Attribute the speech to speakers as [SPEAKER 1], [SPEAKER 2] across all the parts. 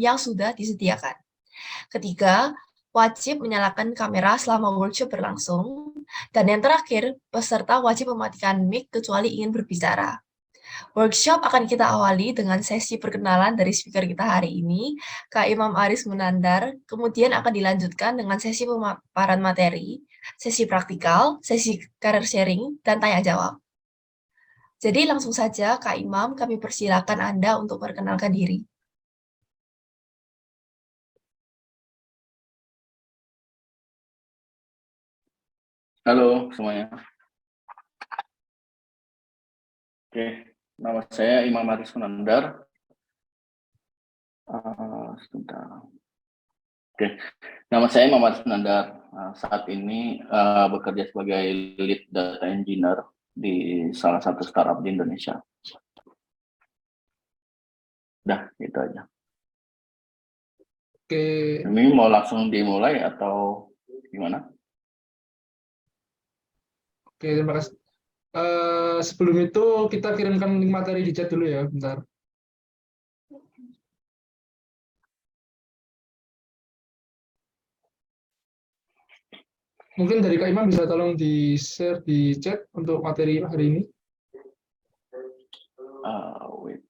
[SPEAKER 1] yang sudah disediakan. Ketiga, wajib menyalakan kamera selama workshop berlangsung. Dan yang terakhir, peserta wajib mematikan mic kecuali ingin berbicara. Workshop akan kita awali dengan sesi perkenalan dari speaker kita hari ini, Kak Imam Aris Munandar, kemudian akan dilanjutkan dengan sesi pemaparan materi, sesi praktikal, sesi career sharing, dan tanya jawab. Jadi langsung saja Kak Imam, kami persilakan Anda untuk perkenalkan diri.
[SPEAKER 2] Halo semuanya. Oke, nama saya Imam Aris Munandar. Sebentar. Oke, nama saya Imam Aris Munandar. Saat ini bekerja sebagai lead data engineer di salah satu startup di Indonesia. Udah, itu aja.
[SPEAKER 3] Oke.
[SPEAKER 2] Ini mau langsung dimulai atau gimana?
[SPEAKER 3] Oke, terima kasih. Sebelum itu kita kirimkan link materi di chat dulu ya, bentar. Mungkin dari Kak Imam bisa tolong di-share di chat untuk materi hari ini.
[SPEAKER 2] Wait.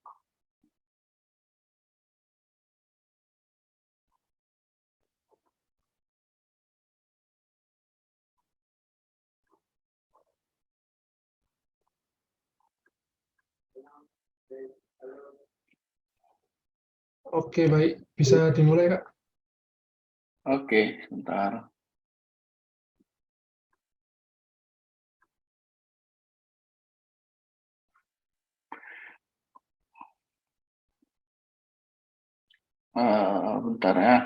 [SPEAKER 3] Oke, baik. Bisa dimulai, Kak.
[SPEAKER 2] Oke, sebentar. Bentar ya.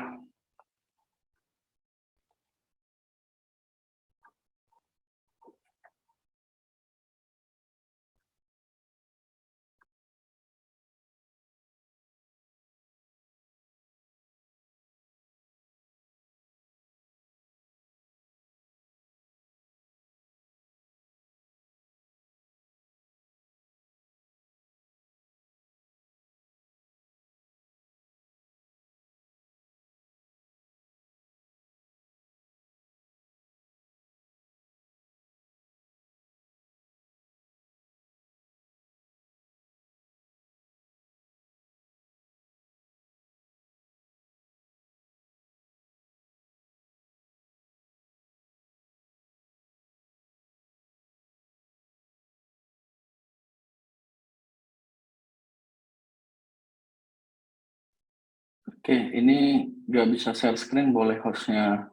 [SPEAKER 2] Oke, ini nggak bisa share screen, boleh hostnya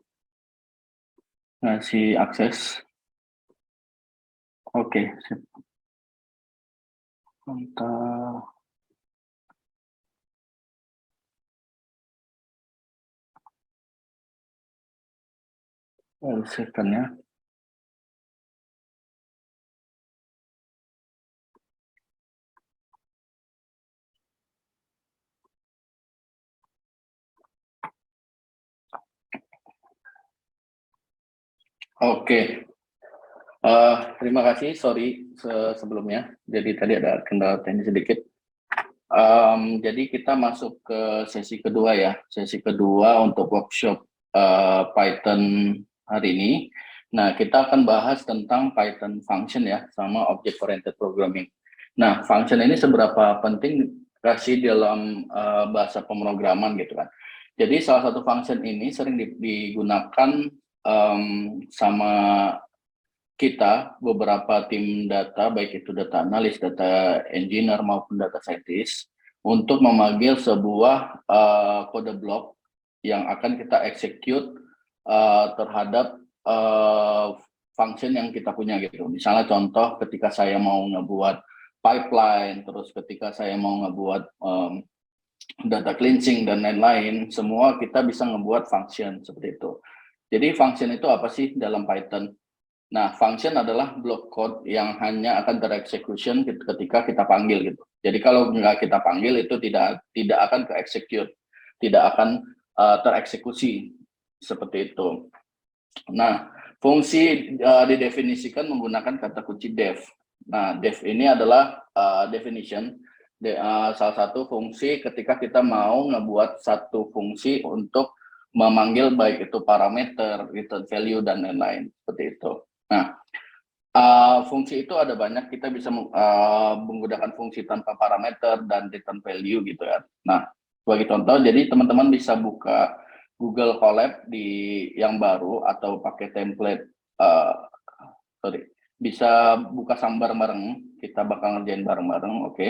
[SPEAKER 2] ngasih akses. Oke, sip. Mantap. Share ya. Oke. Terima kasih, sorry sebelumnya. Jadi tadi ada kendala teknis sedikit. Jadi kita masuk ke sesi kedua ya. Sesi kedua untuk workshop Python hari ini. Nah, kita akan bahas tentang Python function ya, sama object oriented programming. Nah, function ini seberapa penting kasih dalam bahasa pemrograman gitu kan. Jadi salah satu function ini sering digunakan sama kita, beberapa tim data, baik itu data analis, data engineer maupun data scientist, untuk memanggil sebuah kode blok yang akan kita execute terhadap function yang kita punya gitu. Misalnya contoh ketika saya mau ngebuat pipeline, terus ketika saya mau ngebuat data cleansing dan lain-lain, semua kita bisa ngebuat function seperti itu. Jadi function itu apa sih dalam Python? Nah, function adalah block code yang hanya akan tereksekusi ketika kita panggil gitu. Jadi kalau nggak kita panggil itu tidak akan ke-execute, tidak akan tereksekusi seperti itu. Nah, fungsi didefinisikan menggunakan kata kunci def. Nah, def ini adalah definition salah satu fungsi ketika kita mau ngebuat satu fungsi untuk memanggil baik itu parameter, return value, dan lain-lain seperti itu. Nah, fungsi itu ada banyak, kita bisa menggunakan fungsi tanpa parameter dan return value gitu ya. Nah, sebagai contoh, jadi teman-teman bisa buka Google Colab di yang baru atau pakai template, bisa buka sama bareng-bareng, kita bakal ngerjain bareng-bareng, oke?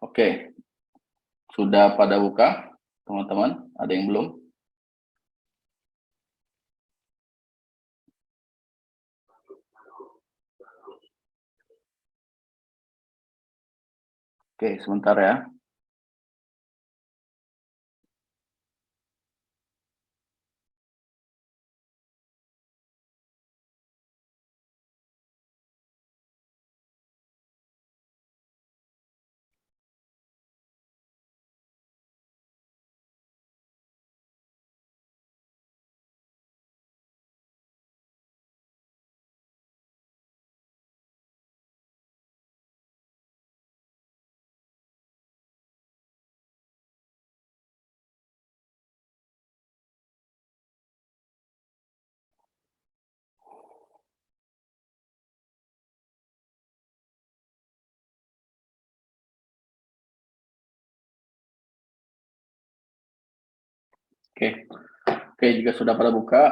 [SPEAKER 2] Oke, sudah pada buka, teman-teman? Ada yang belum? Oke, sebentar ya. Oke, jika sudah pada buka,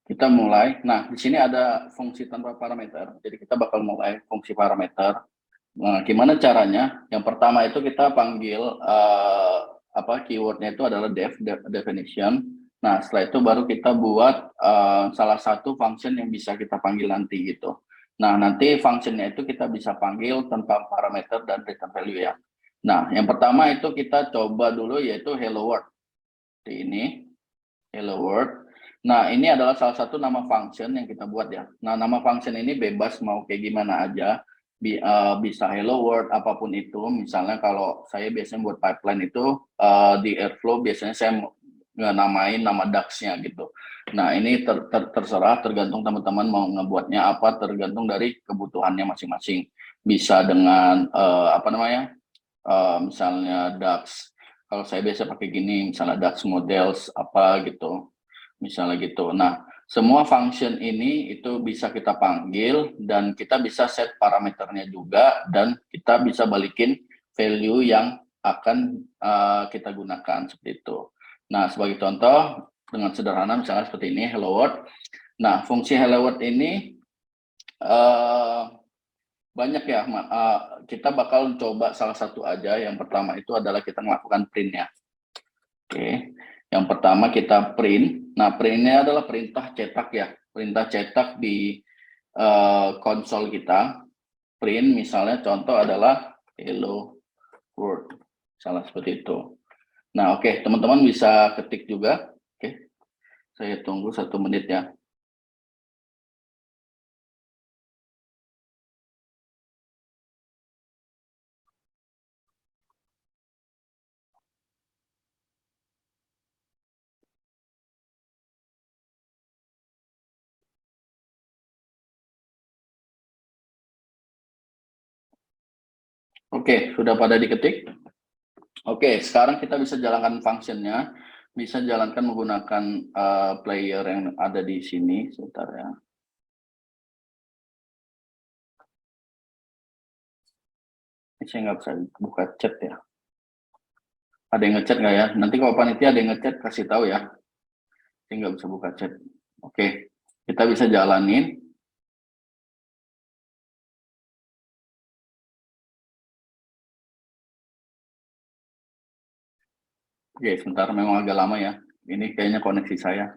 [SPEAKER 2] kita mulai. Nah, di sini ada fungsi tanpa parameter. Jadi kita bakal mulai fungsi parameter. Nah, gimana caranya? Yang pertama itu kita panggil keywordnya itu adalah definition. Nah, setelah itu baru kita buat salah satu function yang bisa kita panggil nanti gitu. Nah, nanti functionnya itu kita bisa panggil tanpa parameter dan return value ya. Nah, yang pertama itu kita coba dulu yaitu hello world. Ini hello world. Nah, ini adalah salah satu nama function yang kita buat ya. Nah, nama function ini bebas mau kayak gimana aja. Bisa hello world, apapun itu. Misalnya kalau saya biasanya buat pipeline itu di Airflow biasanya saya namain nama DAX-nya gitu. Nah, ini terserah, tergantung teman-teman mau ngebuatnya apa, tergantung dari kebutuhannya masing-masing. Bisa dengan misalnya DAX. Kalau saya biasa pakai gini, misalnya DAX models apa gitu, misalnya gitu. Nah, semua function ini itu bisa kita panggil dan kita bisa set parameternya juga dan kita bisa balikin value yang akan kita gunakan seperti itu. Nah, sebagai contoh dengan sederhana misalnya seperti ini hello world. Nah, fungsi hello world ini banyak ya, kita bakal coba salah satu aja. Yang pertama itu adalah kita melakukan print-nya. Oke, yang pertama kita print. Nah, print-nya adalah perintah cetak ya, perintah cetak di konsol kita. Print misalnya contoh adalah hello world, salah seperti itu. Nah, oke, teman-teman bisa ketik juga. Oke, saya tunggu 1 menit ya. Oke, sudah pada diketik? Oke, sekarang kita bisa jalankan functionnya, bisa jalankan menggunakan player yang ada di sini, sebentar ya. Ini saya nggak bisa buka chat ya. Ada yang ngechat nggak ya? Nanti kalau panitia ada yang ngechat, kasih tahu ya. Saya nggak bisa buka chat. Oke, kita bisa jalanin. Oke, sebentar, memang agak lama ya. Ini kayaknya koneksi saya.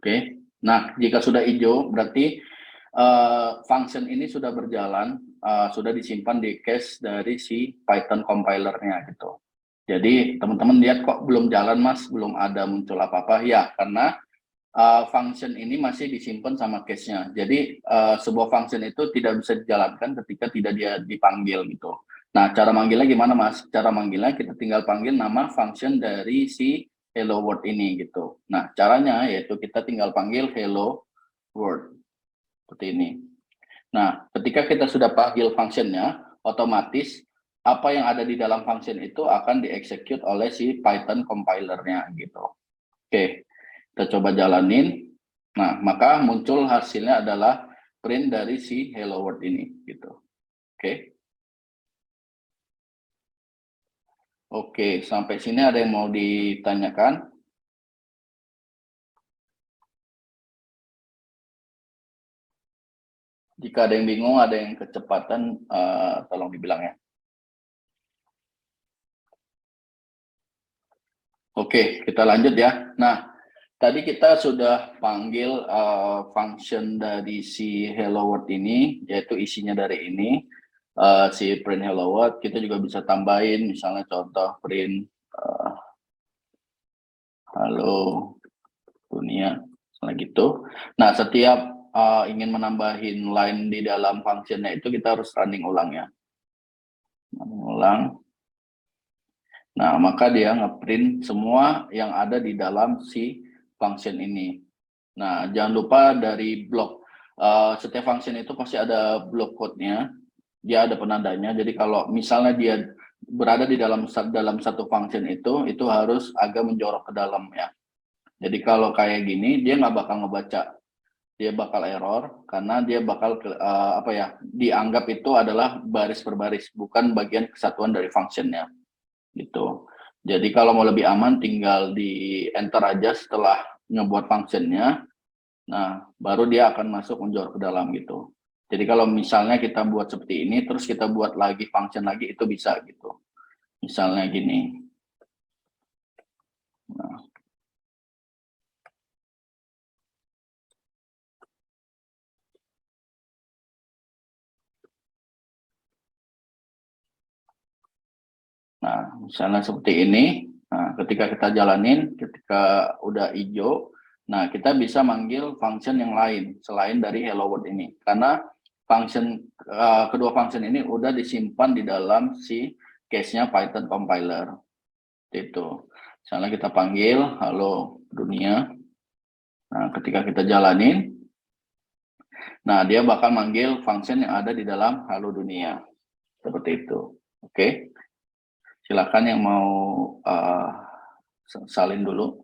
[SPEAKER 2] Oke, nah jika sudah hijau berarti function ini sudah berjalan, sudah disimpan di cache dari si Python compilernya gitu. Jadi teman-teman lihat kok belum jalan mas, belum ada muncul apa-apa ya, karena function ini masih disimpan sama cache-nya. Jadi sebuah function itu tidak bisa dijalankan ketika tidak dia dipanggil gitu. Nah, cara manggilnya gimana, Mas? Cara manggilnya kita tinggal panggil nama function dari si hello world ini gitu. Nah, caranya yaitu kita tinggal panggil hello world seperti ini. Nah, ketika kita sudah panggil functionnya, otomatis apa yang ada di dalam function itu akan dieksekut oleh si Python compilernya gitu. Oke, kita coba jalanin. Nah, maka muncul hasilnya adalah print dari si hello world ini gitu. Oke. Oke, sampai sini ada yang mau ditanyakan? Jika ada yang bingung, ada yang kecepatan, tolong dibilang ya. Oke, kita lanjut ya. Nah, tadi kita sudah panggil function dari si hello world ini, yaitu isinya dari ini, si print hello world. Kita juga bisa tambahin, misalnya contoh print halo dunia, misalnya gitu. Nah, setiap ingin menambahin line di dalam functionnya itu kita harus running ulang ya. Running ulang. Nah, maka dia ngeprint semua yang ada di dalam si function ini. Nah, jangan lupa dari blok. Setiap function itu pasti ada blok code-nya. Dia ada penandanya. Jadi kalau misalnya dia berada di dalam satu function itu harus agak menjorok ke dalam ya. Jadi kalau kayak gini, dia nggak bakal ngebaca. Dia bakal error karena dia bakal dianggap itu adalah baris per baris, bukan bagian kesatuan dari functionnya gitu. Jadi kalau mau lebih aman tinggal di enter aja setelah ngebuat functionnya. Nah, baru dia akan masuk menjorok ke dalam gitu. Jadi kalau misalnya kita buat seperti ini, terus kita buat lagi function lagi, itu bisa gitu. Misalnya gini. Nah, misalnya seperti ini. Nah, ketika kita jalanin, ketika udah hijau, nah kita bisa manggil function yang lain selain dari hello world ini. Karena kedua function ini udah disimpan di dalam si case-nya Python compiler. Itu. Misalnya kita panggil halo dunia. Nah, ketika kita jalanin, nah dia bakal manggil function yang ada di dalam halo dunia. Seperti itu. Oke. Silakan yang mau salin dulu.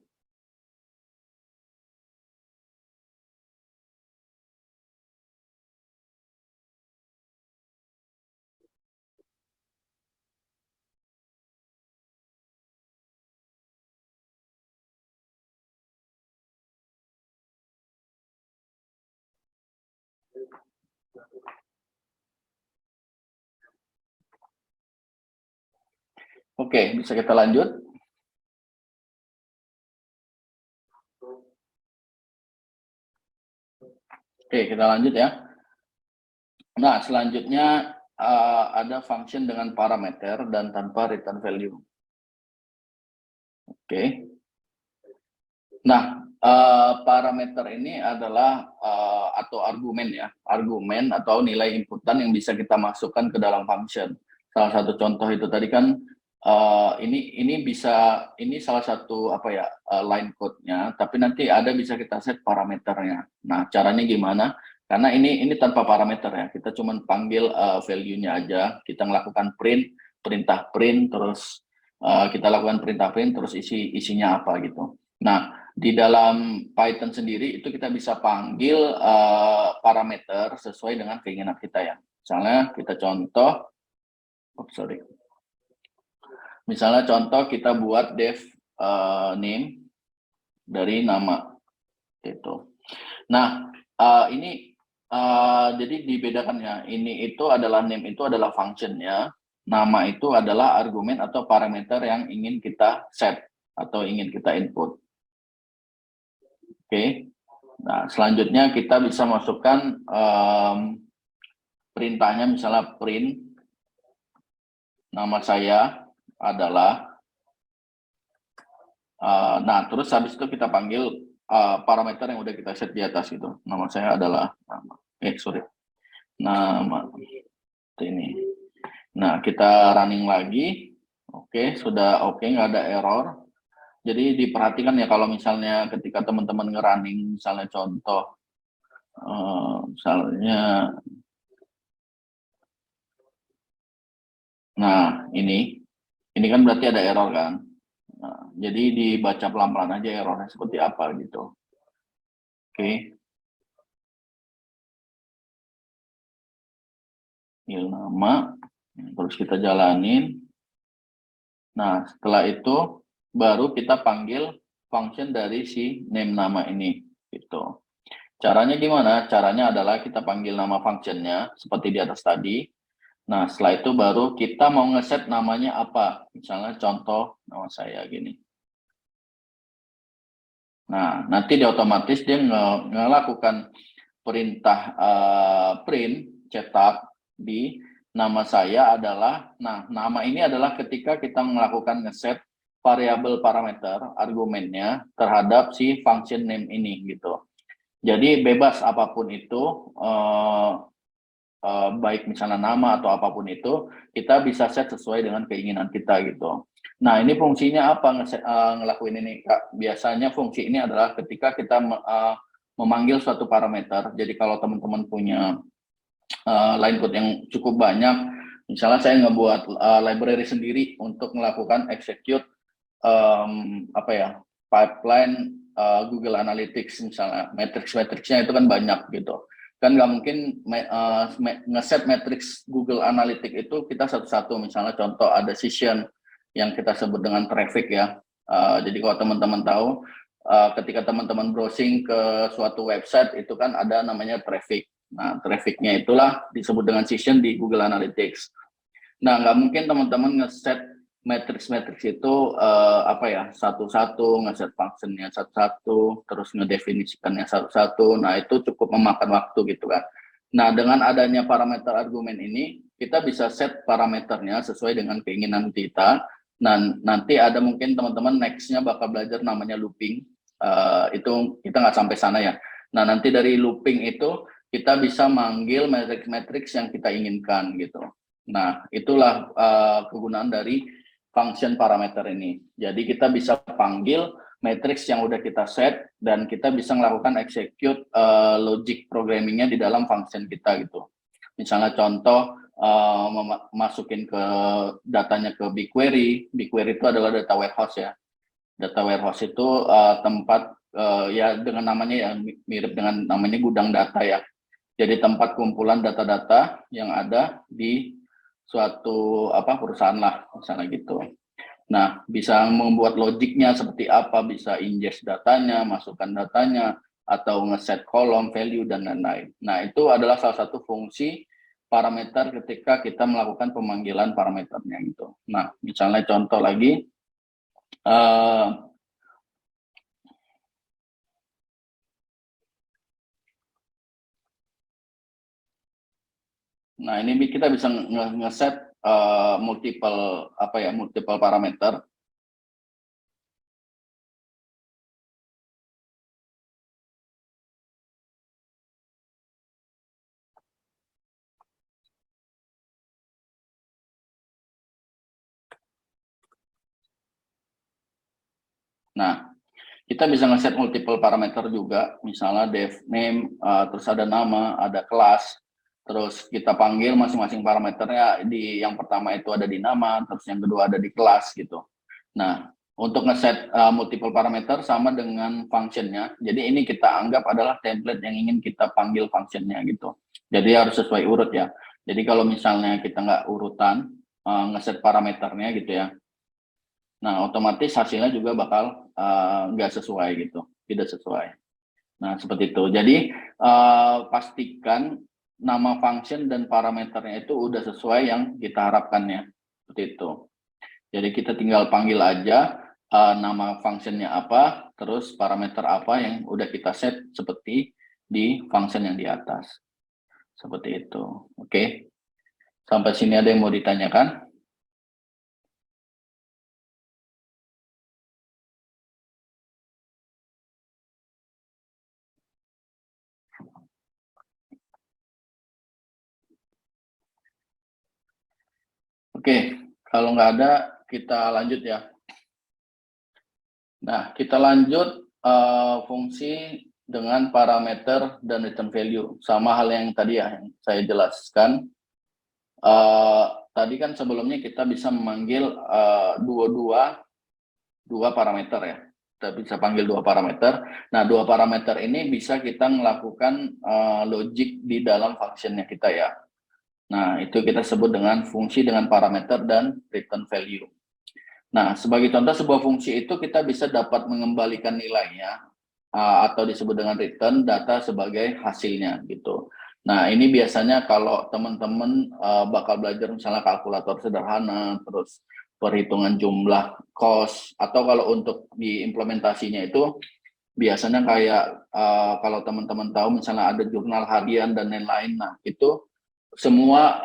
[SPEAKER 2] Oke, bisa kita lanjut. Oke, kita lanjut ya. Nah, selanjutnya ada function dengan parameter dan tanpa return value. Oke. Nah, parameter ini adalah atau argumen ya, argumen atau nilai inputan yang bisa kita masukkan ke dalam function. Salah satu contoh itu tadi kan ini salah satu line code-nya, tapi nanti ada bisa kita set parameternya. Nah, caranya gimana? Karena ini tanpa parameter ya, kita cuma panggil value-nya aja, kita melakukan perintah print, terus kita lakukan perintah print, terus isinya apa gitu. Nah, di dalam Python sendiri itu kita bisa panggil parameter sesuai dengan keinginan kita ya. Misalnya kita contoh, misalnya contoh kita buat def name dari nama gitu. Nah, ini jadi dibedakan ya. Ini itu adalah name itu adalah functionnya, nama itu adalah argumen atau parameter yang ingin kita set atau ingin kita input. Oke. Nah, selanjutnya kita bisa masukkan perintahnya, misalnya print nama saya adalah. Nah, terus habis itu kita panggil parameter yang udah kita set di atas itu. Nama saya adalah nama. Nama ini. Nah, kita running lagi. Oke, sudah oke, nggak ada error. Jadi diperhatikan ya kalau misalnya ketika teman-teman nge-running, misalnya contoh, misalnya, nah ini kan berarti ada error kan. Nah, jadi dibaca pelan-pelan aja errornya seperti apa gitu. Oke, file nama, terus kita jalanin. Nah, setelah itu baru kita panggil function dari si name nama ini gitu. Caranya gimana? Caranya adalah kita panggil nama functionnya seperti di atas tadi. Nah, setelah itu baru kita mau ngeset namanya apa. Misalnya contoh nama saya gini. Nah, nanti dia otomatis dia ngelakukan perintah print cetak di nama saya adalah, nah nama ini adalah ketika kita melakukan ngeset variabel parameter argumennya terhadap si function name ini gitu. Jadi bebas apapun itu, baik misalnya nama atau apapun itu, kita bisa set sesuai dengan keinginan kita gitu. Nah, ini fungsinya apa ngelakuin ini, Kak? Biasanya fungsi ini adalah ketika kita memanggil suatu parameter. Jadi kalau teman-teman punya line code yang cukup banyak, misalnya saya ngebuat library sendiri untuk melakukan execute apa ya, pipeline Google Analytics misalnya, matrix-matrixnya itu kan banyak gitu. Kan nggak mungkin ngeset matrix Google Analytics itu kita satu-satu, misalnya contoh ada session yang kita sebut dengan traffic ya. Jadi kalau teman-teman tahu, ketika teman-teman browsing ke suatu website itu kan ada namanya traffic. Nah, trafficnya itulah disebut dengan session di Google Analytics. Nah, nggak mungkin teman-teman ngeset matrix-matrix itu apa ya, satu-satu, ngeset functionnya satu-satu, terus ngedefinisikannya satu-satu. Nah, itu cukup memakan waktu gitu kan. Nah, dengan adanya parameter argumen ini, kita bisa set parameternya sesuai dengan keinginan kita. Nah, nanti ada mungkin teman-teman next-nya bakal belajar namanya looping. Itu kita nggak sampai sana ya. Nah, nanti dari looping itu kita bisa manggil matrix-matrix yang kita inginkan gitu. Nah, itulah kegunaan dari function parameter ini. Jadi kita bisa panggil matrix yang udah kita set dan kita bisa melakukan execute logic programmingnya di dalam function kita gitu. Misalnya contoh masukin ke datanya ke BigQuery. BigQuery itu adalah data warehouse ya. Data warehouse itu tempat ya dengan namanya ya mirip dengan namanya gudang data ya. Jadi tempat kumpulan data-data yang ada di suatu perusahaan lah misalnya gitu. Nah, bisa membuat logiknya seperti apa, bisa ingest datanya, masukkan datanya, atau ngeset kolom, value, dan lain-lain. Nah, itu adalah salah satu fungsi parameter ketika kita melakukan pemanggilan parameternya gitu. Nah, misalnya contoh lagi, nah ini kita bisa ngeset multiple parameter. Nah, kita bisa ngeset multiple parameter juga, misalnya dev name, terus ada nama, ada kelas, terus kita panggil masing-masing parameternya. Di yang pertama itu ada di nama, terus yang kedua ada di kelas gitu. Nah, untuk ngeset multiple parameter sama dengan functionnya. Jadi ini kita anggap adalah template yang ingin kita panggil functionnya gitu. Jadi harus sesuai urut ya. Jadi kalau misalnya kita nggak urutan ngeset parameternya gitu ya, nah, otomatis hasilnya juga bakal nggak sesuai gitu, tidak sesuai. Nah, seperti itu. Jadi pastikan nama function dan parameternya itu udah sesuai yang kita harapkan ya, seperti itu. Jadi kita tinggal panggil aja nama functionnya apa, terus parameter apa yang udah kita set seperti di function yang di atas. Seperti itu. Oke. Sampai sini ada yang mau ditanyakan? Oke, kalau nggak ada, kita lanjut ya. Nah, kita lanjut fungsi dengan parameter dan return value. Sama hal yang tadi ya, yang saya jelaskan. Tadi kan sebelumnya kita bisa memanggil dua parameter ya. Kita bisa panggil dua parameter. Nah, dua parameter ini bisa kita melakukan logic di dalam functionnya kita ya. Nah, itu kita sebut dengan fungsi dengan parameter dan return value. Nah, sebagai contoh sebuah fungsi itu kita bisa dapat mengembalikan nilainya atau disebut dengan return data sebagai hasilnya gitu. Nah, ini biasanya kalau teman-teman bakal belajar misalnya kalkulator sederhana, terus perhitungan jumlah cost, atau kalau untuk diimplementasinya itu biasanya kayak kalau teman-teman tahu misalnya ada jurnal harian dan lain-lain. Nah, itu semua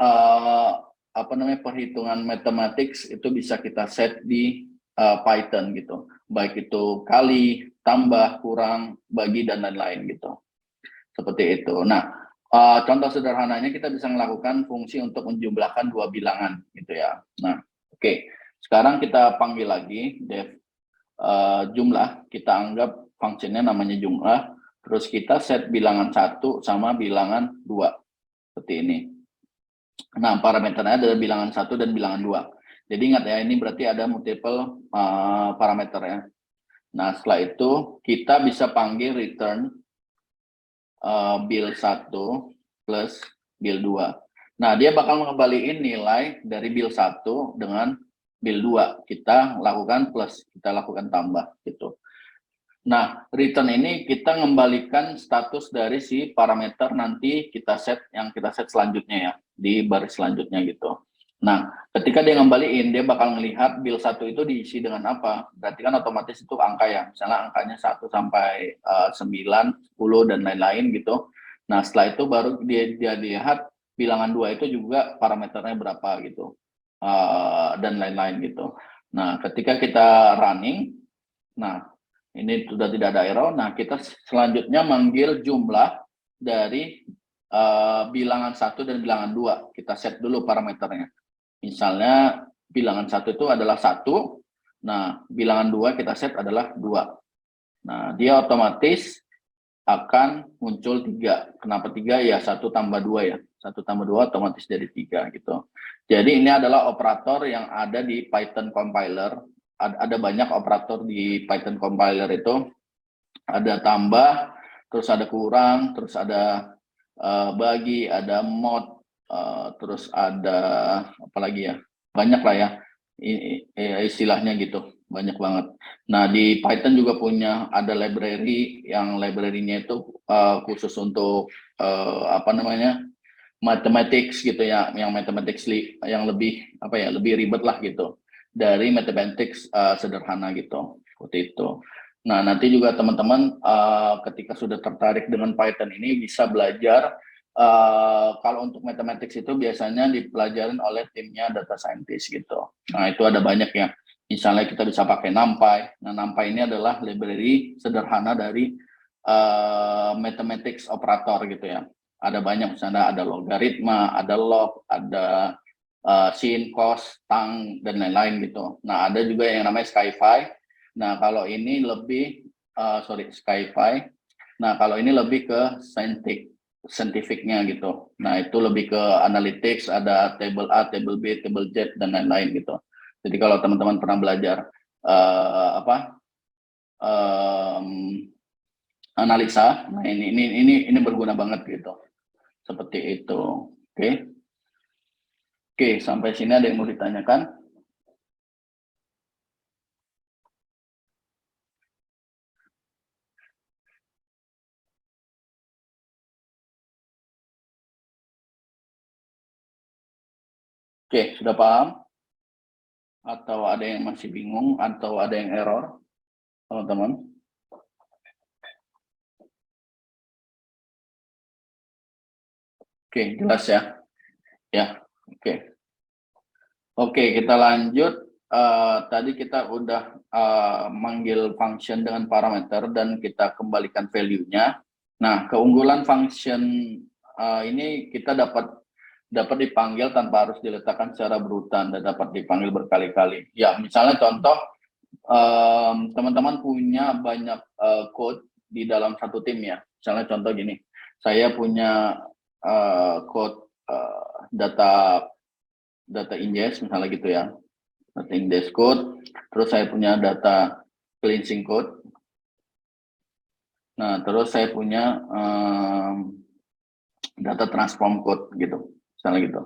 [SPEAKER 2] perhitungan matematik itu bisa kita set di Python gitu, baik itu kali, tambah, kurang, bagi, dan lain-lain gitu, seperti itu. Nah, contoh sederhananya kita bisa melakukan fungsi untuk menjumlahkan dua bilangan gitu ya. Nah, oke. Sekarang kita panggil lagi def jumlah, kita anggap fungsinya namanya jumlah, terus kita set bilangan 1 sama bilangan 2 seperti ini. Nah, parameternya adalah bilangan 1 dan bilangan 2. Jadi ingat ya, ini berarti ada multiple parameter ya. Nah, setelah itu kita bisa panggil return bill 1 plus bill 2. Nah, dia bakal mengembalikan nilai dari bill 1 dengan bill 2. Kita lakukan plus, kita lakukan tambah gitu. Nah, return ini kita mengembalikan status dari si parameter nanti kita set selanjutnya ya, di baris selanjutnya gitu. Nah, ketika dia ngembaliin, dia bakal melihat bill 1 itu diisi dengan apa. Berarti kan otomatis itu angka ya, misalnya angkanya 1 sampai 9, 10, dan lain-lain gitu. Nah, setelah itu baru dia lihat bilangan 2 itu juga parameternya berapa gitu, dan lain-lain gitu. Nah, ketika kita running, nah ini sudah tidak ada error. Nah, kita selanjutnya manggil jumlah dari bilangan 1 dan bilangan 2. Kita set dulu parameternya. Misalnya bilangan 1 itu adalah 1. Nah, bilangan 2 kita set adalah 2. Nah, dia otomatis akan muncul 3. Kenapa 3? Ya 1 tambah 2 ya. 1 tambah 2 otomatis jadi 3 gitu. Jadi ini adalah operator yang ada di Python compiler. Ada banyak operator di Python compiler itu, ada tambah, terus ada kurang, terus ada bagi, ada mod, terus ada apa lagi ya, banyak lah ya istilahnya gitu, banyak banget. Nah, di Python juga punya ada library yang library-nya itu khusus untuk mathematics gitu ya, yang mathematics yang lebih lebih ribet lah gitu dari mathematics sederhana gitu, seperti itu. Nah, nanti juga teman-teman ketika sudah tertarik dengan Python ini bisa belajar. Kalau untuk mathematics itu biasanya dipelajarin oleh timnya data scientist gitu. Nah, itu ada banyak ya. Misalnya kita bisa pakai NumPy. Nah, NumPy ini adalah library sederhana dari mathematics operator gitu ya. Ada banyak, misalnya ada logaritma, ada log, ada sin, cos, tang, dan lain-lain gitu. Nah, ada juga yang namanya SciPy. Nah, kalau ini lebih, SciPy. Nah, kalau ini lebih ke scientific-nya gitu. Nah, itu lebih ke analytics, ada table A, table B, table Z, dan lain-lain gitu. Jadi kalau teman-teman pernah belajar analisa, nah ini berguna banget gitu. Seperti itu. Oke. Oke, sampai sini ada yang mau ditanyakan? Oke, sudah paham? Atau ada yang masih bingung? Atau ada yang error, teman-teman? Oke, jelas ya? Ya, oke. Oke, kita lanjut. Tadi kita udah manggil function dengan parameter dan kita kembalikan value-nya. Nah, keunggulan function ini kita dapat dapat dipanggil tanpa harus diletakkan secara berurutan dan dapat dipanggil berkali-kali. Ya, misalnya contoh, teman-teman punya banyak code di dalam satu tim ya. Misalnya contoh gini, saya punya code data ingest misalnya gitu ya, data ingest code, terus saya punya data cleansing code. Nah, terus saya punya data transform code gitu, misalnya gitu.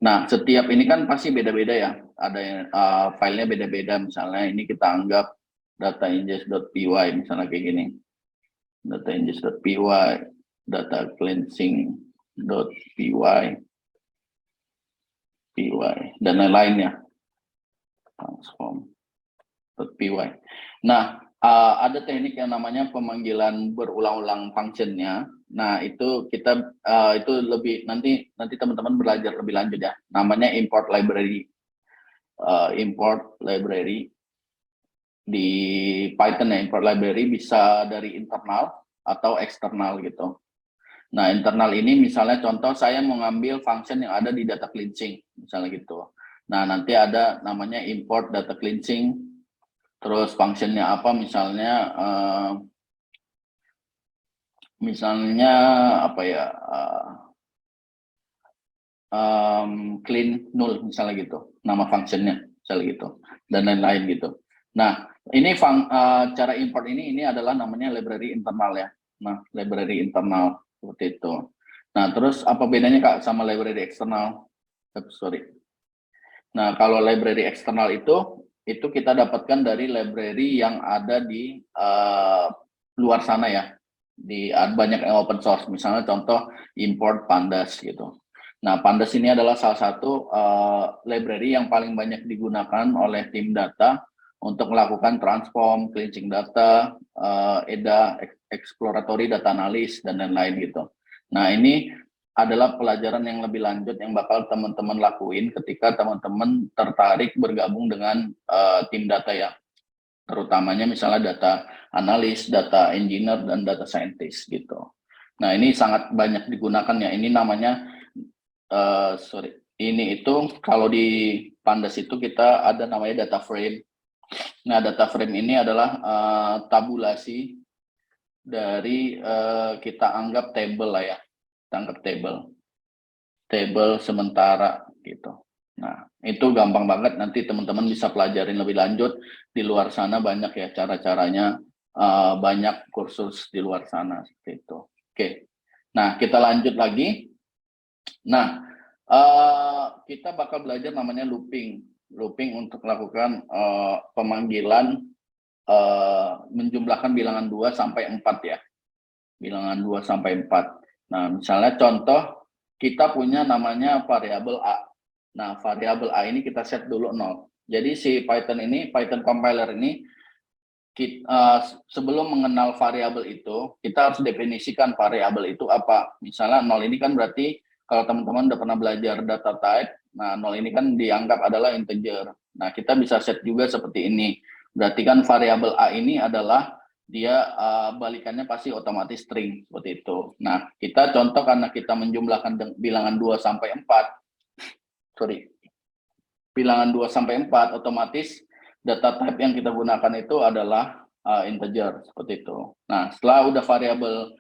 [SPEAKER 2] Nah, setiap ini kan pasti beda-beda ya. Ada yang filenya beda-beda. Misalnya ini kita anggap data ingest.py misalnya kayak gini. Data ingest.py, data cleansing.py, dan lain-lainnya. Transform.py. Nah, ada teknik yang namanya pemanggilan berulang-ulang functionnya. Nah, itu kita itu lebih nanti teman-teman belajar lebih lanjut ya. Namanya import library. Import library di Python ya. Import library bisa dari internal atau eksternal gitu. Nah, internal ini misalnya contoh saya mau ngambil function yang ada di data cleansing misalnya gitu. Nah, nanti ada namanya import data cleansing. Terus functionnya apa misalnya apa ya, clean null misalnya gitu, nama functionnya misalnya gitu, dan lain-lain gitu. Nah, ini cara import ini adalah namanya library internal ya. Nah, library internal seperti itu. Nah, terus apa bedanya Kak sama library eksternal? Sorry. Nah, kalau library eksternal itu kita dapatkan dari library yang ada di luar sana ya. Di banyak yang open source, misalnya contoh import pandas gitu. Nah, pandas ini adalah salah satu library yang paling banyak digunakan oleh tim data untuk melakukan transform, cleansing data, EDA, exploratory data analysis, dan lain-lain gitu. Nah, ini adalah pelajaran yang lebih lanjut yang bakal teman-teman lakuin ketika teman-teman tertarik bergabung dengan tim data ya, terutamanya misalnya data analis, data engineer, dan data scientist gitu. Nah, ini sangat banyak digunakan ya. Ini namanya ini itu kalau di Pandas itu kita ada namanya data frame. Nah, data frame ini adalah tabulasi dari kita anggap table lah ya. Kita anggap table sementara gitu. Nah, itu gampang banget, nanti teman-teman bisa pelajarin lebih lanjut. Di luar sana banyak ya cara-caranya, banyak kursus di luar sana seperti itu. Oke, nah kita lanjut lagi. Nah, kita bakal belajar namanya looping untuk melakukan pemanggilan menjumlahkan bilangan 2 sampai 4 ya. Bilangan 2 sampai 4. Nah, misalnya contoh kita punya namanya variabel A. Nah, variabel A ini kita set dulu 0. Jadi si Python compiler ini sebelum mengenal variabel itu, kita harus definisikan variabel itu apa. Misalnya 0 ini kan berarti kalau teman-teman udah pernah belajar data type, nah 0 ini kan dianggap adalah integer. Nah, kita bisa set juga seperti ini. Berarti kan variabel A ini adalah dia balikannya pasti otomatis string seperti itu. Nah, kita contoh karena kita menjumlahkan bilangan 2 sampai 4. Bilangan 2 sampai 4 otomatis data type yang kita gunakan itu adalah integer seperti itu. Nah, setelah udah variabel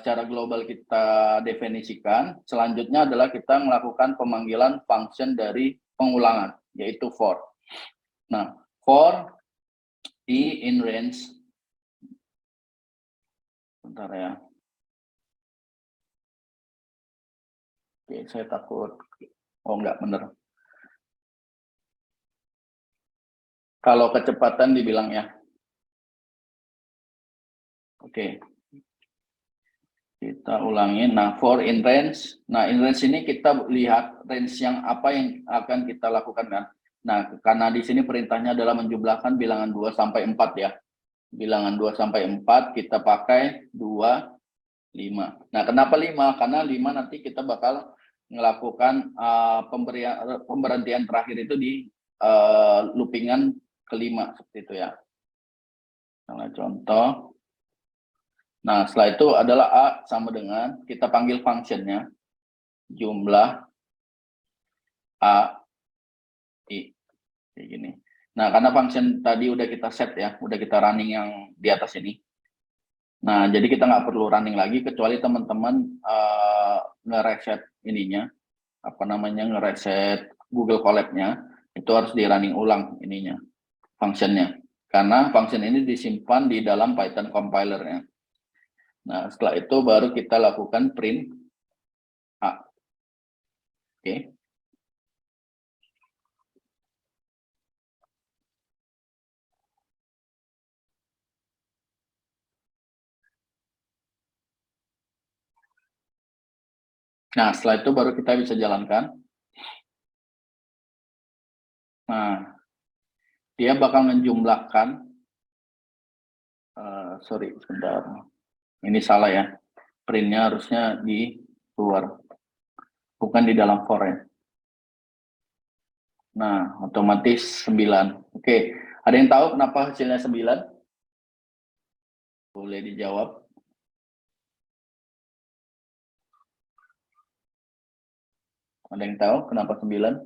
[SPEAKER 2] secara global kita definisikan, selanjutnya adalah kita melakukan pemanggilan function dari pengulangan, yaitu for. Nah, for in range. Bentar ya. Oke, saya takut. Oh, enggak, bener. Kalau kecepatan dibilang ya. Oke. Kita ulangin. Nah, for in range. Nah, in range ini kita lihat range yang apa yang akan kita lakukan kan. Nah, karena di sini perintahnya adalah menjumlahkan bilangan 2 sampai 4 ya. Bilangan 2 sampai 4 kita pakai 2, 5. Nah, kenapa 5? Karena 5 nanti kita bakal melakukan pemberhentian terakhir itu di loopingan kelima seperti itu ya. Nah, contoh. Nah, setelah itu adalah A sama dengan kita panggil functionnya jumlah A, I, kayak gini. Nah, karena function tadi udah kita set ya, udah kita running yang di atas ini. Nah, jadi kita nggak perlu running lagi, kecuali teman-teman ngereset ininya, apa namanya, ngereset Google Colab-nya, itu harus di running ulang ininya, functionnya. Karena function ini disimpan di dalam Python compiler-nya. Nah, setelah itu baru kita lakukan print A. Oke. Nah, setelah itu baru kita bisa jalankan. Nah, dia bakal menjumlahkan, sorry, sebentar. Ini salah ya. Printnya harusnya di luar, bukan di dalam for ya. Nah, otomatis 9. Oke, ada yang tahu kenapa hasilnya 9? Boleh dijawab. Ada yang tahu kenapa 9?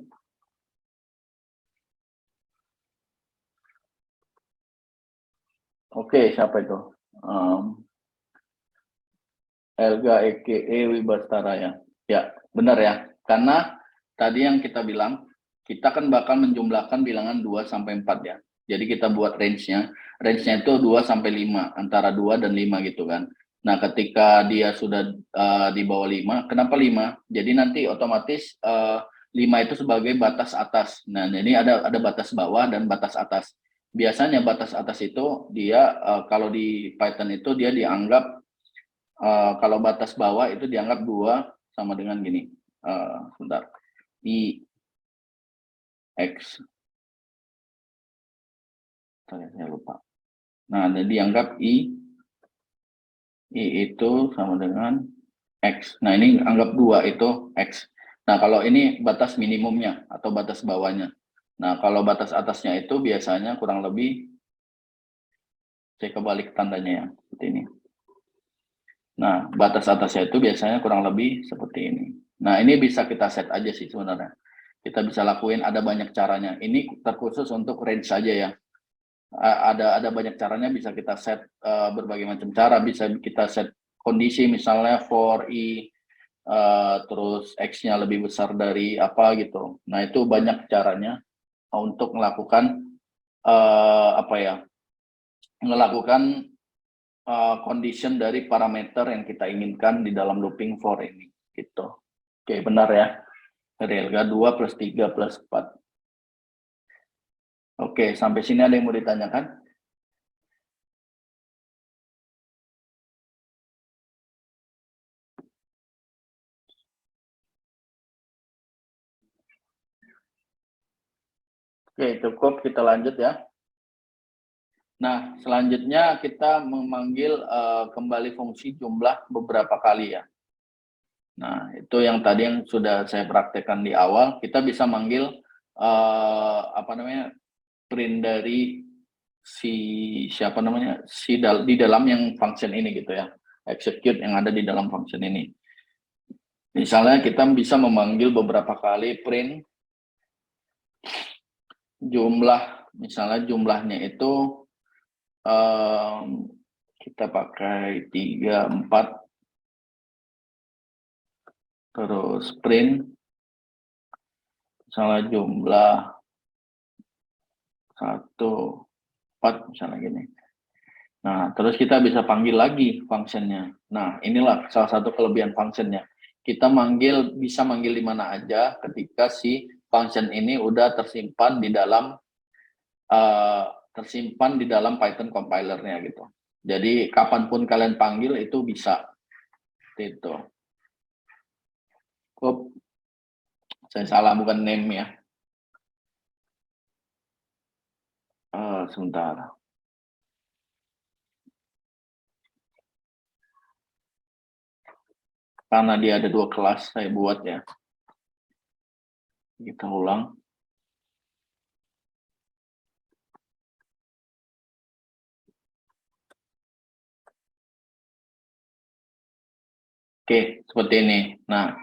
[SPEAKER 2] Oke, siapa itu? Elga EKE Wibastara ya. Ya, benar ya. Karena tadi yang kita bilang, kita kan bakal menjumlahkan bilangan 2 sampai 4 ya. Jadi kita buat range-nya. Range-nya itu 2 sampai 5, antara 2 dan 5 gitu kan. Nah, ketika dia sudah di bawah 5, kenapa 5? Jadi nanti otomatis 5 itu sebagai batas atas. Nah, ini ada batas bawah dan batas atas. Biasanya batas atas itu dia kalau di Python itu dia dianggap kalau batas bawah itu dianggap 2 sama dengan gini. Sebentar. I X. Saya lupa. Nah, jadi dianggap I itu sama dengan X. Nah, ini anggap 2 itu X. Nah, kalau ini batas minimumnya atau batas bawahnya. Nah, kalau batas atasnya itu biasanya kurang lebih, saya kebalik tandanya ya, seperti ini. Nah, batas atasnya itu biasanya kurang lebih seperti ini. Nah, ini bisa kita set aja sih sebenarnya. Kita bisa lakuin, ada banyak caranya. Ini terkhusus untuk range saja ya. Ada banyak caranya, bisa kita set berbagai macam cara. Bisa kita set kondisi misalnya for I, terus X-nya lebih besar dari apa gitu. Nah, itu banyak caranya untuk melakukan apa ya, melakukan condition dari parameter yang kita inginkan di dalam looping for ini gitu. Oke, benar ya. Dari Elga 2 plus 3 plus 4. Oke, sampai sini ada yang mau ditanyakan? Oke, cukup, kita lanjut ya. Nah, selanjutnya kita memanggil kembali fungsi jumlah beberapa kali ya. Nah, itu yang tadi yang sudah saya praktekkan di awal, kita bisa manggil apa namanya, print dari si siapa namanya, di dalam yang function ini gitu ya, execute yang ada di dalam function ini. Misalnya kita bisa memanggil beberapa kali print jumlah, misalnya jumlahnya itu kita pakai 3, 4, terus print misalnya jumlah 1, 4 misalnya gini. Nah, terus kita bisa panggil lagi functionnya. Nah, inilah salah satu kelebihan functionnya. Kita bisa manggil di mana aja ketika si function ini udah tersimpan di dalam Python compilernya gitu. Jadi kapanpun kalian panggil itu bisa. Itu. Saya salah, bukan name ya. Sebentar. Karena dia ada 2 kelas, saya buat ya. Kita ulang. Oke, seperti ini. Nah,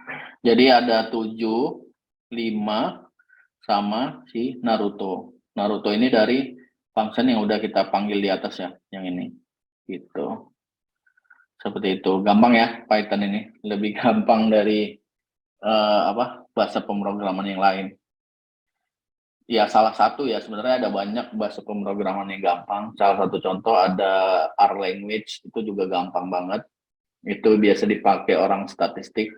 [SPEAKER 2] jadi ada 7, 5, sama si Naruto. Naruto ini dari function yang udah kita panggil di atas ya, yang ini. Gitu. Seperti itu. Gampang ya Python ini. Lebih gampang dari bahasa pemrograman yang lain. Ya salah satu ya, sebenarnya ada banyak bahasa pemrograman yang gampang. Salah satu contoh ada R language, itu juga gampang banget. Itu biasa dipakai orang statistik,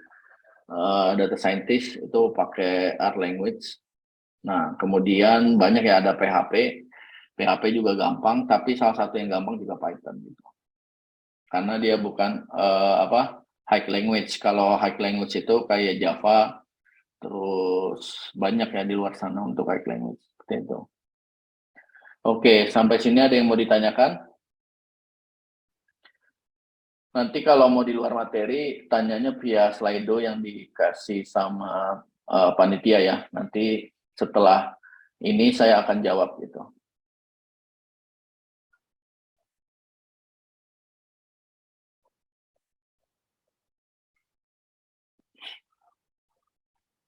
[SPEAKER 2] data scientist itu pakai R language. Nah, kemudian banyak ya, ada PHP. PHP juga gampang, tapi salah satu yang gampang juga Python gitu. Karena dia bukan high language. Kalau high language itu kayak Java, terus banyak ya di luar sana untuk high language seperti itu. Oke, sampai sini ada yang mau ditanyakan? Nanti kalau mau di luar materi, tanyanya via Slido yang dikasih sama panitia ya. Nanti setelah ini saya akan jawab gitu.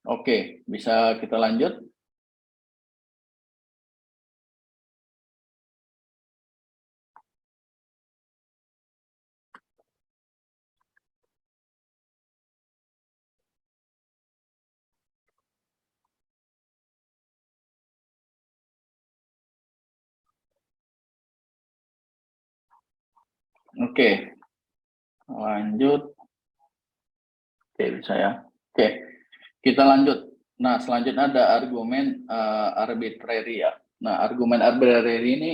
[SPEAKER 2] Oke, bisa kita lanjut? Oke, lanjut. Oke, bisa ya. Oke, kita lanjut. Nah, selanjutnya ada argumen arbitrary ya. Nah, argumen arbitrary ini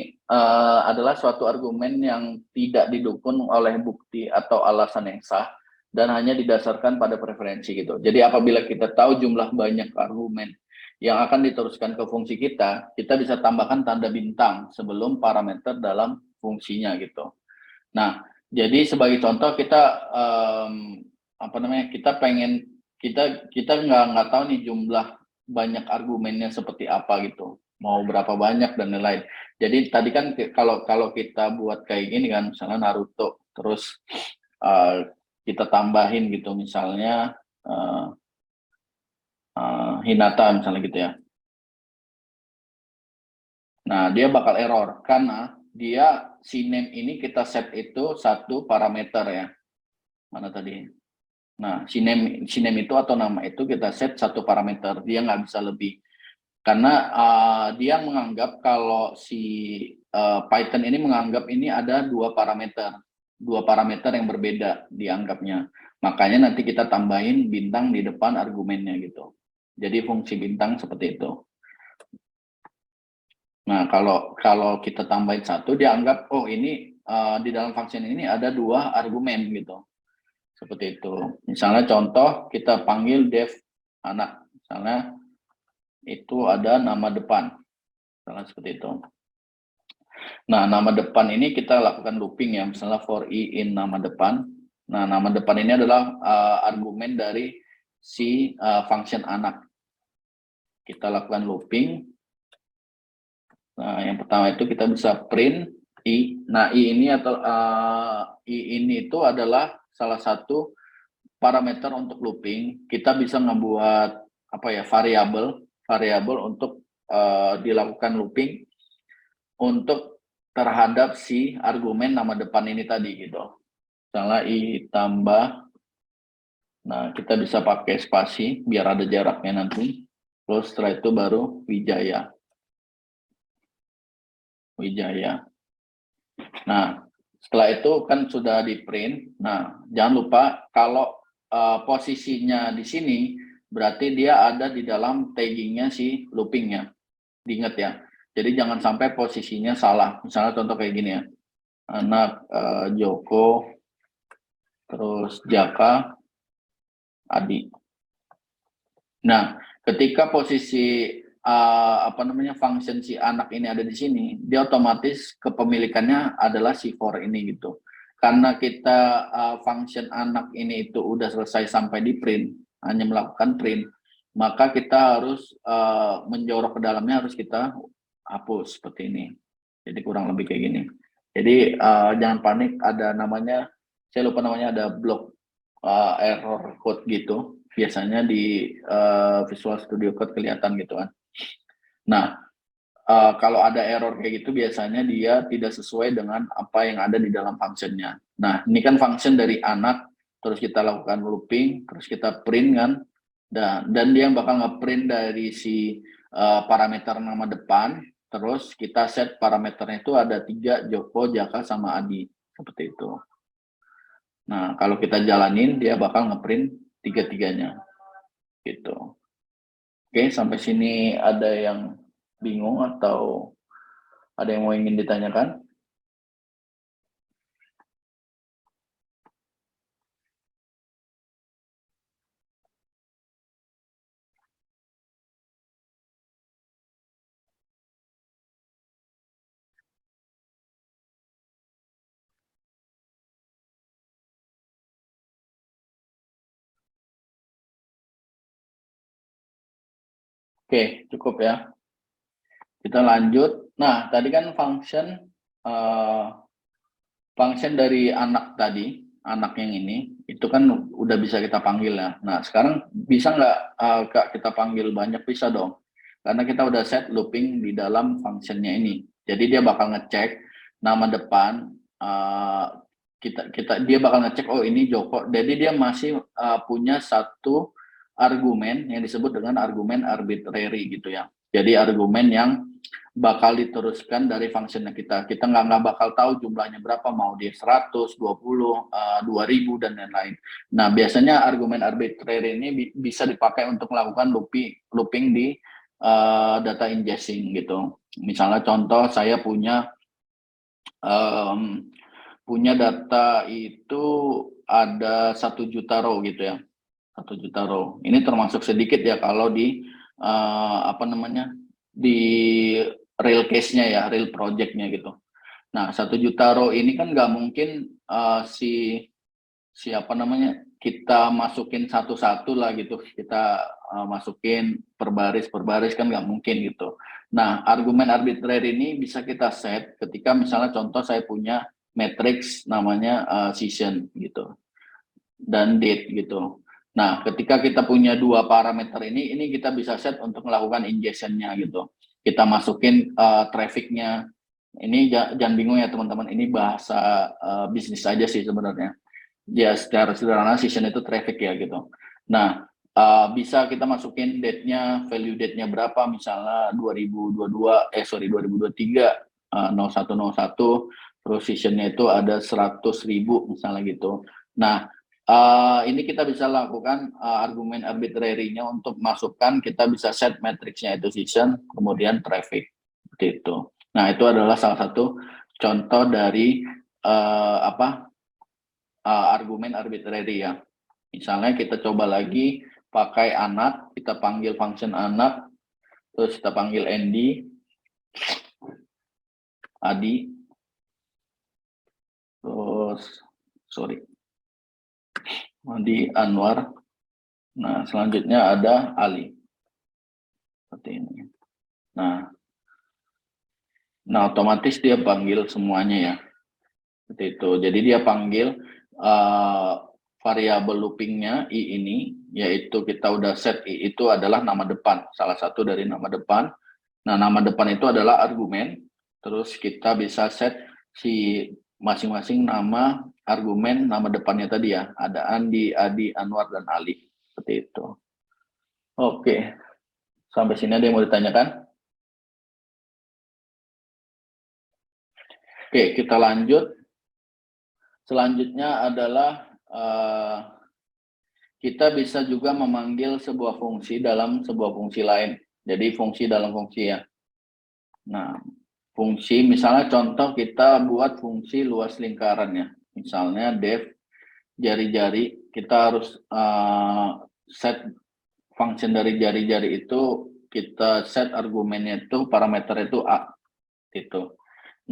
[SPEAKER 2] adalah suatu argumen yang tidak didukung oleh bukti atau alasan yang sah dan hanya didasarkan pada preferensi gitu. Jadi apabila kita tahu jumlah banyak argumen yang akan diteruskan ke fungsi kita bisa tambahkan tanda bintang sebelum parameter dalam fungsinya gitu. Nah, jadi sebagai contoh kita kita nggak tahu nih jumlah banyak argumennya seperti apa gitu, mau berapa banyak dan lain-lain. Jadi tadi kan kalau kita buat kayak gini kan, misalnya Naruto, terus kita tambahin gitu, misalnya Hinata misalnya gitu ya. Nah, dia bakal error karena dia si name ini kita set itu satu parameter ya. Mana tadi? Nah, si name itu atau nama itu kita set satu parameter, dia nggak bisa lebih. Karena dia menganggap kalau si Python ini menganggap ini ada dua parameter yang berbeda dianggapnya. Makanya nanti kita tambahin bintang di depan argumennya gitu. Jadi fungsi bintang seperti itu. Nah, kalau kita tambahin satu, dia anggap, oh ini di dalam function ini ada dua argumen gitu. Seperti itu. Misalnya contoh, kita panggil def anak. Misalnya itu ada nama depan. Misalnya seperti itu. Nah, nama depan ini kita lakukan looping ya. Misalnya for i in nama depan. Nah, nama depan ini adalah argumen dari si function anak. Kita lakukan looping. Nah, yang pertama itu kita bisa print i. Nah, i ini atau i ini itu adalah salah satu parameter untuk looping. Kita bisa ngebuat variabel untuk dilakukan looping untuk terhadap si argumen nama depan ini tadi gitu. Misalnya i tambah, nah kita bisa pakai spasi biar ada jaraknya nanti. Terus setelah itu baru Wijaya. Nah, setelah itu kan sudah di print. Nah, jangan lupa kalau posisinya di sini berarti dia ada di dalam taggingnya si loopingnya. Diingat ya. Jadi jangan sampai posisinya salah. Misalnya contoh kayak gini ya. Anak Joko, terus Jaka, Adi. Nah, ketika posisi function si anak ini ada di sini, dia otomatis kepemilikannya adalah si for ini gitu. Karena kita function anak ini itu udah selesai sampai di print, hanya melakukan print, maka kita harus menjorok ke dalamnya, harus kita hapus seperti ini. Jadi kurang lebih kayak gini. Jadi jangan panik, ada namanya, saya lupa namanya, ada block error code gitu. Biasanya di Visual Studio Code kelihatan gitu kan. Nah, kalau ada error kayak gitu biasanya dia tidak sesuai dengan apa yang ada di dalam functionnya. Nah, ini kan function dari anak, terus kita lakukan looping, terus kita print kan, dan dia bakal nge-print dari si parameter nama depan, terus kita set parameternya itu ada 3, Joko, Jaka, sama Adi, seperti itu. Nah, kalau kita jalanin, dia bakal nge-print 3-3-nya, gitu. Oke, sampai sini ada yang bingung atau ada yang mau ingin ditanyakan? Oke, cukup ya. Kita lanjut. Nah, tadi kan function dari anak tadi, anak yang ini, itu kan udah bisa kita panggil ya. Nah, sekarang bisa nggak Kak kita panggil banyak? Bisa dong. Karena kita udah set looping di dalam functionnya ini. Jadi dia bakal ngecek nama depan, dia bakal ngecek, oh ini Joko. Jadi dia masih punya satu argumen yang disebut dengan argumen arbitrary gitu ya. Jadi argumen yang bakal diteruskan dari functionnya kita. Kita nggak bakal tahu jumlahnya berapa, mau dia 100, 20, 2000, dan lain-lain. Nah, biasanya argumen arbitrary ini bisa dipakai untuk melakukan looping di data ingesting gitu. Misalnya contoh, saya punya data itu ada 1 juta row gitu ya. 1 juta row. Ini termasuk sedikit ya kalau di di real case-nya ya, real project-nya gitu. Nah, 1 juta row ini kan nggak mungkin kita masukin satu-satu lah gitu. Kita masukin per baris kan nggak mungkin gitu. Nah, argumen arbitrary ini bisa kita set ketika misalnya contoh saya punya matrix namanya season gitu dan date gitu. Nah, ketika kita punya 2 parameter ini kita bisa set untuk melakukan ingestion-nya gitu. Kita masukin traffic-nya. Ini jangan bingung ya teman-teman, ini bahasa bisnis aja sih sebenarnya. Ya, secara sederhana season itu traffic ya gitu. Nah, bisa kita masukin date-nya, value date-nya berapa, misalnya 2023, 0101, terus season-nya itu ada 100.000 misalnya gitu. Nah, ini kita bisa lakukan argumen arbitrary-nya untuk masukkan, kita bisa set matrix-nya itu season, kemudian traffic, seperti itu. Nah, itu adalah salah satu contoh dari argumen arbitrary ya. Misalnya kita coba lagi pakai anak, kita panggil function anak, terus kita panggil Andy, Adi, terus Adi Anwar. Nah, selanjutnya ada Ali. Seperti ini. Nah, otomatis dia panggil semuanya ya. Seperti itu. Jadi dia panggil variabel loopingnya i ini, yaitu kita udah set i itu adalah nama depan, salah satu dari nama depan. Nah, nama depan itu adalah argumen, terus kita bisa set si masing-masing nama argumen nama depannya tadi ya, ada Andi, Adi, Anwar, dan Ali, seperti itu. Oke, sampai sini ada yang mau ditanyakan? Oke, kita lanjut. Selanjutnya adalah kita bisa juga memanggil sebuah fungsi dalam sebuah fungsi lain. Jadi fungsi dalam fungsi ya. Nah, fungsi misalnya contoh kita buat fungsi luas lingkaran ya. Misalnya def jari-jari, kita harus set function dari jari-jari itu, kita set argumennya itu, parameter itu A. Gitu.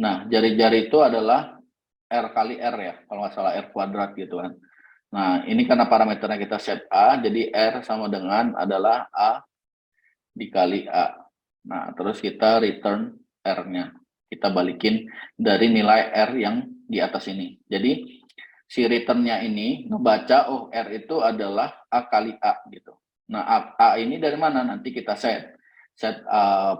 [SPEAKER 2] Nah, jari-jari itu adalah R kali R ya, kalau nggak salah R kuadrat gitu kan. Nah, ini karena parameternya kita set A, jadi R sama dengan adalah A dikali A. Nah, terus kita return R-nya. Kita balikin dari nilai R yang di atas ini. Jadi, si return-nya ini ngebaca, oh R itu adalah A kali A gitu. Nah, A ini dari mana? Nanti kita set. set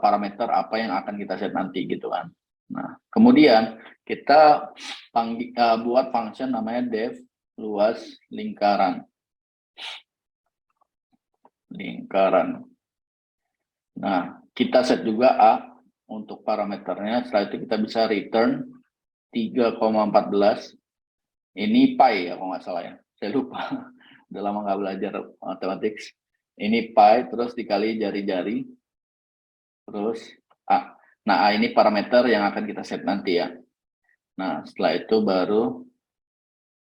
[SPEAKER 2] parameter apa yang akan kita set nanti gitu kan. Nah, kemudian kita buat function namanya def luas lingkaran. Nah, kita set juga A untuk parameternya. Setelah itu kita bisa return 3,14. Ini pi ya kalau nggak salah ya. Saya lupa. Udah lama nggak belajar matematik. Ini pi terus dikali jari-jari. Terus A. Nah, A ini parameter yang akan kita set nanti ya. Nah, setelah itu baru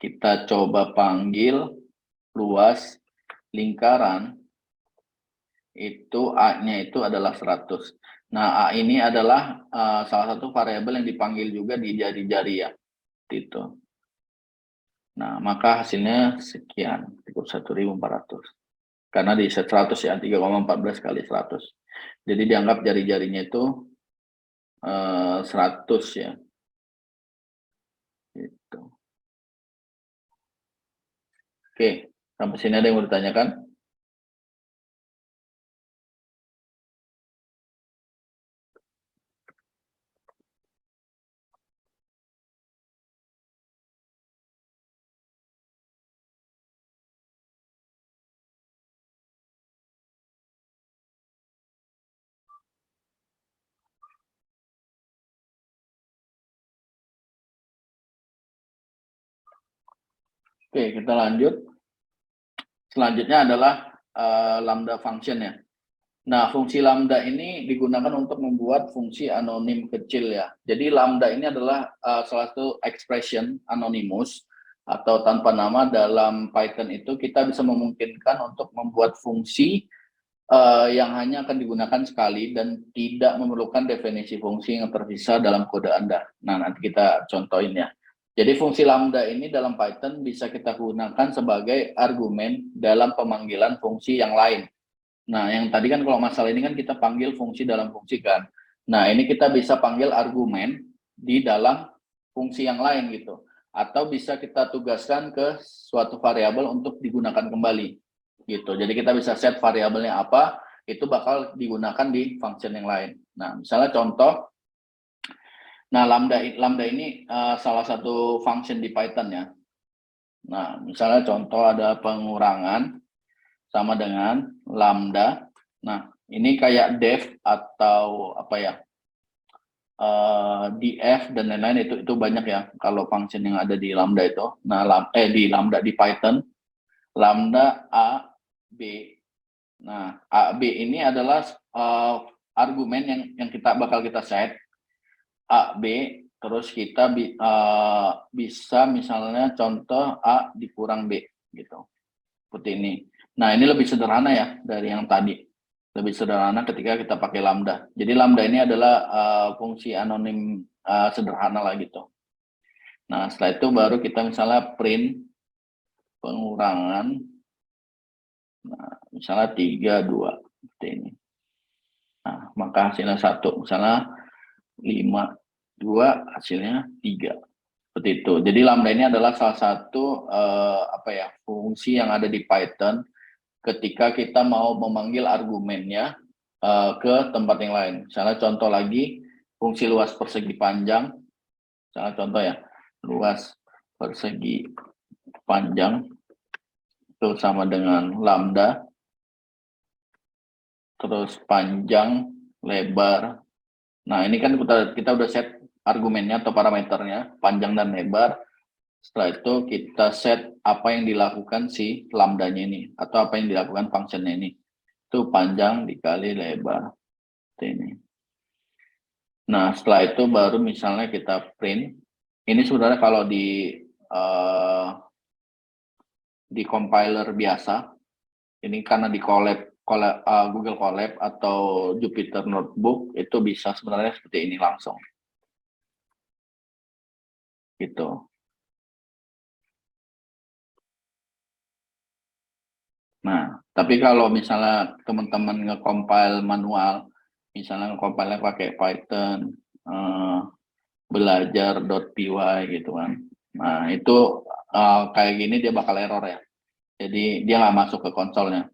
[SPEAKER 2] kita coba panggil luas lingkaran. Itu A-nya itu adalah 100. Nah, A ini adalah salah satu variabel yang dipanggil juga di jari-jari ya. Itu. Nah, maka hasilnya sekian, cukup 1400. Karena di set 100 ya, 3,14 kali 100. Jadi dianggap jari-jarinya itu 100 ya. Gitu. Oke, sampai sini ada yang mau ditanyakan? Oke, kita lanjut. Selanjutnya adalah lambda function ya. Nah, fungsi lambda ini digunakan untuk membuat fungsi anonim kecil ya. Jadi lambda ini adalah salah satu expression anonymous atau tanpa nama dalam Python itu kita bisa memungkinkan untuk membuat fungsi yang hanya akan digunakan sekali dan tidak memerlukan definisi fungsi yang terpisah dalam kode Anda. Nah, nanti kita contohin ya. Jadi fungsi lambda ini dalam Python bisa kita gunakan sebagai argumen dalam pemanggilan fungsi yang lain. Nah, yang tadi kan kalau masalah ini kan kita panggil fungsi dalam fungsi kan. Nah, ini kita bisa panggil argumen di dalam fungsi yang lain gitu. Atau bisa kita tugaskan ke suatu variabel untuk digunakan kembali gitu. Jadi kita bisa set variabelnya apa, itu bakal digunakan di function yang lain. Nah, misalnya contoh, nah lambda ini salah satu function di Python ya. Nah, misalnya contoh ada pengurangan sama dengan lambda. Nah, ini kayak def atau apa ya, df dan lain-lain itu banyak ya kalau function yang ada di lambda itu. Nah, di lambda di Python, lambda a b. Nah, a b ini adalah argumen yang bakal kita set a b. Terus kita bisa misalnya contoh a dikurang b gitu, seperti ini. Nah, ini lebih sederhana ya dari yang tadi. Lebih sederhana ketika kita pakai lambda. Jadi lambda ini adalah fungsi anonim sederhana lah gitu. Nah, setelah itu baru kita misalnya print pengurangan. Nah, misalnya 3, 2. Seperti ini. Nah, maka hasilnya 1. Misalnya 5, 2, hasilnya 3. Seperti itu. Jadi lambda ini adalah salah satu fungsi yang ada di Python ketika kita mau memanggil argumennya ke tempat yang lain. Misalnya contoh lagi, fungsi luas persegi panjang. Misalnya contoh ya, luas persegi panjang itu sama dengan lambda, terus panjang, lebar. Nah, ini kan kita udah set argumennya atau parameternya, panjang dan lebar. Setelah itu kita set apa yang dilakukan si lambdanya ini, atau apa yang dilakukan fungsinya ini. Itu panjang dikali lebar. Seperti ini. Nah, setelah itu baru misalnya kita print. Ini sebenarnya kalau di compiler biasa, ini karena di Google Colab atau Jupyter Notebook, itu bisa sebenarnya seperti ini langsung. Gitu. Nah, tapi kalau misalnya teman-teman nge-compile manual, misalnya nge-compile pakai Python, belajar.py gitu kan. Nah, itu kayak gini dia bakal error ya. Jadi dia nggak masuk ke konsolnya.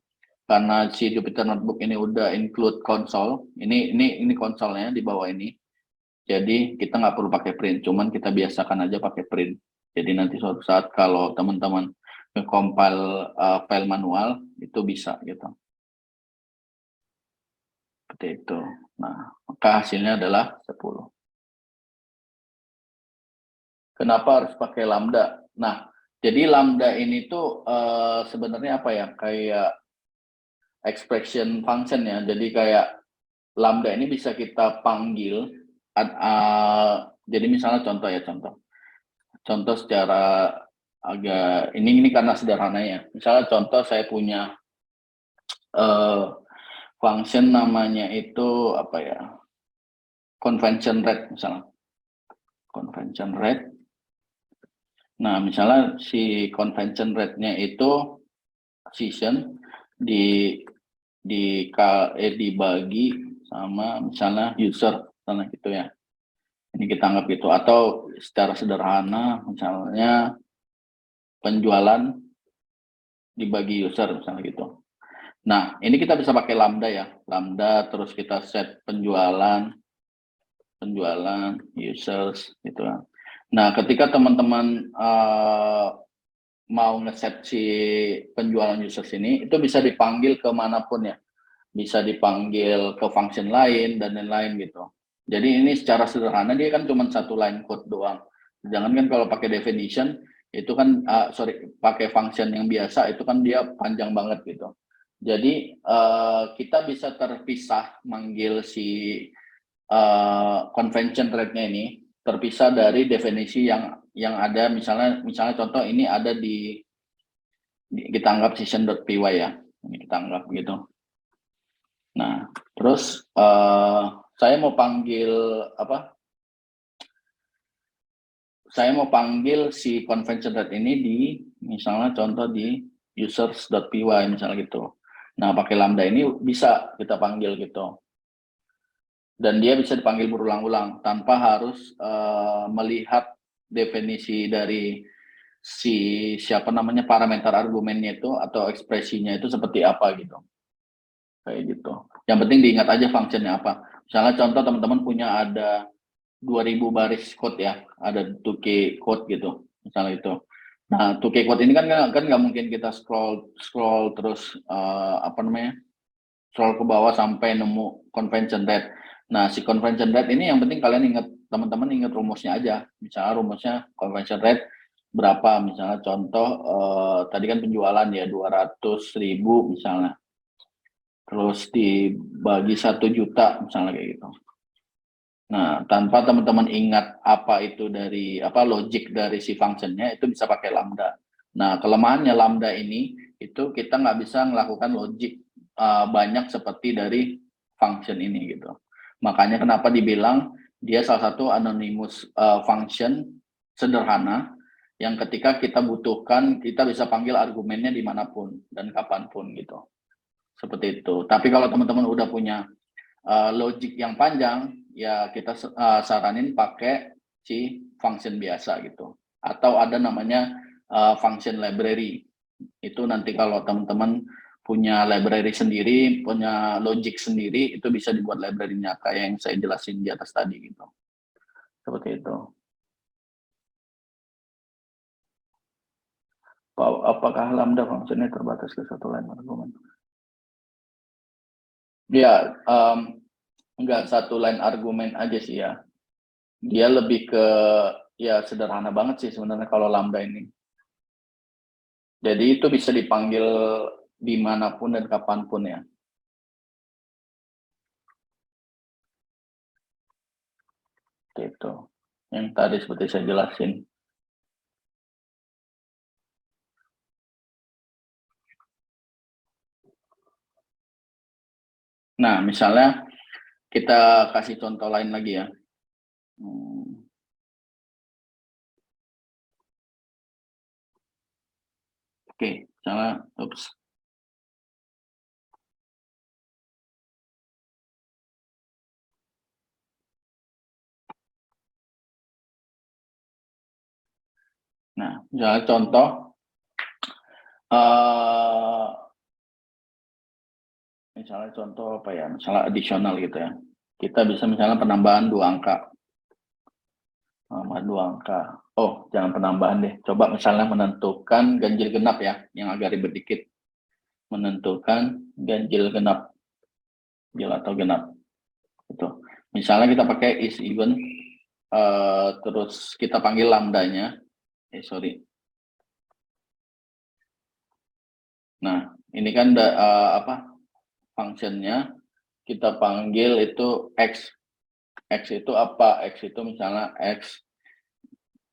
[SPEAKER 2] karena si Jupyter Notebook ini udah include konsol, ini konsolnya di bawah ini. Jadi kita nggak perlu pakai print, cuman kita biasakan aja pakai print. Jadi nanti suatu saat kalau teman-teman nge-compile file manual itu bisa gitu. Seperti itu. Nah, maka hasilnya adalah 10. Kenapa harus pakai lambda? Nah, jadi lambda ini tuh sebenarnya apa ya? Kayak expression function ya. Jadi kayak lambda ini bisa kita panggil. Jadi misalnya contoh ya, contoh secara agak ini karena sederhana ya. Misalnya contoh saya punya function namanya itu apa ya? Convention rate misalnya. Convention rate. Nah, misalnya si convention rate-nya itu season dibagi sama misalnya user misalnya gitu ya. Ini kita anggap gitu, atau secara sederhana misalnya penjualan dibagi user misalnya gitu. Nah, ini kita bisa pakai lambda ya. Lambda terus kita set penjualan users gitu ya. Nah, ketika teman-teman mau ngeset si penjualan users ini, itu bisa dipanggil kemanapun ya. Bisa dipanggil ke function lain dan lain-lain gitu. Jadi ini secara sederhana dia kan cuma satu line code doang. Jangan kan kalau pakai definition itu kan pakai function yang biasa itu kan dia panjang banget gitu. Jadi kita bisa terpisah manggil si convention rate-nya ini terpisah dari definisi yang ada misalnya contoh ini ada kita anggap session.py ya. Ini kita anggap gitu. Nah, terus saya mau panggil apa? Saya mau panggil si convention rate ini di misalnya contoh di users.py misalnya gitu. Nah, pakai lambda ini bisa kita panggil gitu. Dan dia bisa dipanggil berulang-ulang tanpa harus melihat definisi dari si siapa namanya parameter argumennya itu atau ekspresinya itu seperti apa gitu. Kayak gitu. Yang penting diingat aja fungsinya apa. Misalnya contoh teman-teman punya ada 2000 baris code ya, ada 2K code gitu, misalnya itu. Nah, 2K code ini kan nggak mungkin kita scroll terus apa namanya, scroll ke bawah sampai nemu convention rate. Nah, si convention rate ini yang penting kalian ingat, teman-teman ingat rumusnya aja. Misalnya rumusnya convention rate berapa, misalnya contoh tadi kan penjualan ya 200.000 misalnya. Terus dibagi 1 juta misalnya kayak gitu. Nah, tanpa teman-teman ingat apa itu dari apa logik dari si functionnya itu bisa pakai lambda. Nah, kelemahannya lambda ini itu kita nggak bisa melakukan logik banyak seperti dari function ini gitu. Makanya kenapa dibilang dia salah satu anonymous function sederhana yang ketika kita butuhkan kita bisa panggil argumennya dimanapun dan kapanpun gitu. Seperti itu. Tapi kalau teman-teman udah punya logik yang panjang, ya kita saranin pakai si function biasa gitu. Atau ada namanya function library. Itu nanti kalau teman-teman punya library sendiri, punya logic sendiri, itu bisa dibuat library-nya kayak yang saya jelasin di atas tadi gitu. Seperti itu. Apakah lambda fungsinya terbatas ke satu line argument? Ya, enggak satu line argumen aja sih ya. Dia lebih ke ya sederhana banget sih sebenarnya kalau lambda ini. Jadi itu bisa dipanggil dimanapun dan kapanpun ya. Gitu. Yang tadi seperti saya jelasin. Nah, misalnya kita kasih contoh lain lagi ya. Oke, misalnya, Nah, misalnya contoh misalnya contoh apa ya, misalnya additional gitu ya. Kita bisa misalnya penambahan 2 angka. Penambahan 2 angka. Oh, jangan penambahan deh. Coba misalnya menentukan ganjil genap ya, yang agak ribet dikit. Menentukan ganjil genap. Ganjil atau genap. Itu. Misalnya kita pakai is even, terus kita panggil lambdanya. Nah, ini kan functionnya kita panggil itu X. X itu apa? X itu misalnya X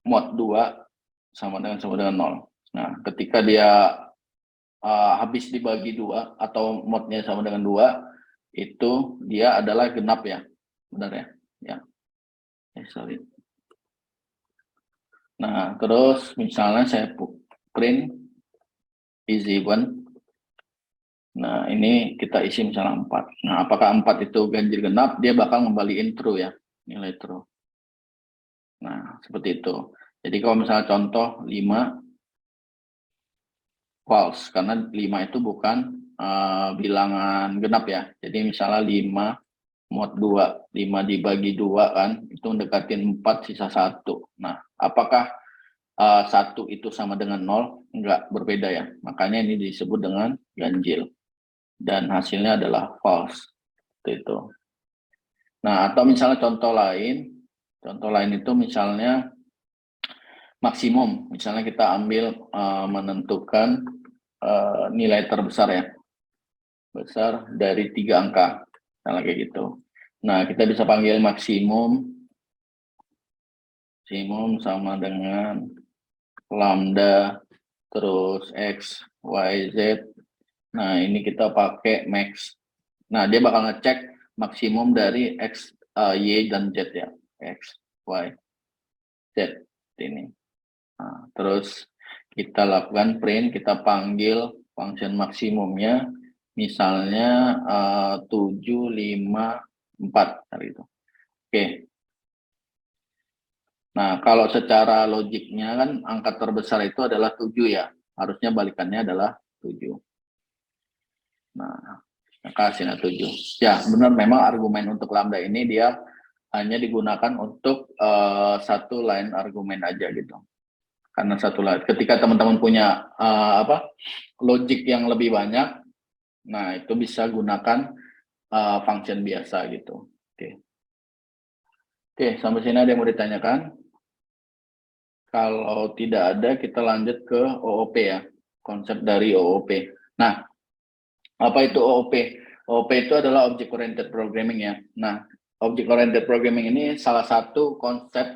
[SPEAKER 2] mod 2 sama dengan 0. Nah, ketika dia habis dibagi 2 atau modnya sama dengan 2, itu dia adalah genap ya. Benar ya? Ya. Sorry. Nah, terus misalnya saya print is even. Nah, ini kita isi misalnya 4. Nah, apakah 4 itu ganjil genap? Dia bakal ngembaliin true ya, nilai true. Nah, seperti itu. Jadi kalau misalnya contoh 5 false, karena 5 itu bukan bilangan genap ya. Jadi misalnya 5 mod 2, 5 dibagi 2 kan, itu mendekatin 4 sisa 1. Nah, apakah 1 itu sama dengan 0? Enggak, berbeda ya. Makanya ini disebut dengan ganjil. Dan hasilnya adalah false. Itu. Nah, atau misalnya contoh lain itu misalnya maksimum. Misalnya kita ambil menentukan nilai terbesar ya, besar dari 3 angka, misalnya kayak gitu. Nah, kita bisa panggil maksimum sama dengan lambda terus x, y, z. Nah, ini kita pakai max. Nah, dia bakal ngecek maksimum dari x, y, dan z ya. X, y, z. Ini. Nah, terus kita lakukan print, kita panggil function maksimumnya, misalnya 754. Gitu. Oke. Nah, kalau secara logiknya kan angka terbesar itu adalah 7 ya. Harusnya balikannya adalah 7. Nah, maka hasilnya 7. Ya, benar memang argumen untuk lambda ini dia hanya digunakan untuk satu line argumen aja gitu. Karena satu line. Ketika teman-teman punya logik yang lebih banyak, nah itu bisa gunakan function biasa gitu. Oke, sampai sini ada yang mau ditanyakan? Kalau tidak ada, kita lanjut ke OOP ya, konsep dari OOP. Nah, apa itu OOP? OOP itu adalah Object Oriented Programming ya. Nah, Object Oriented Programming ini salah satu konsep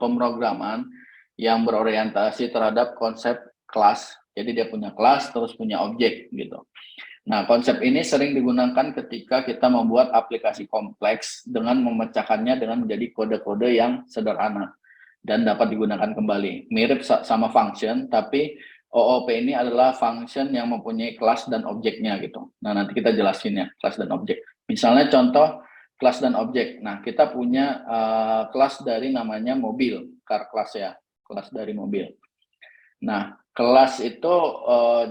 [SPEAKER 2] pemrograman yang berorientasi terhadap konsep kelas. Jadi dia punya kelas, terus punya objek gitu. Nah, konsep ini sering digunakan ketika kita membuat aplikasi kompleks dengan memecahkannya dengan menjadi kode-kode yang sederhana dan dapat digunakan kembali. Mirip sama function, tapi OOP ini adalah function yang mempunyai kelas dan objeknya gitu. Nah, nanti kita jelasin ya, kelas dan objek. Misalnya contoh kelas dan objek. Nah, kita punya kelas dari namanya mobil, car class ya, kelas dari mobil. Nah, kelas itu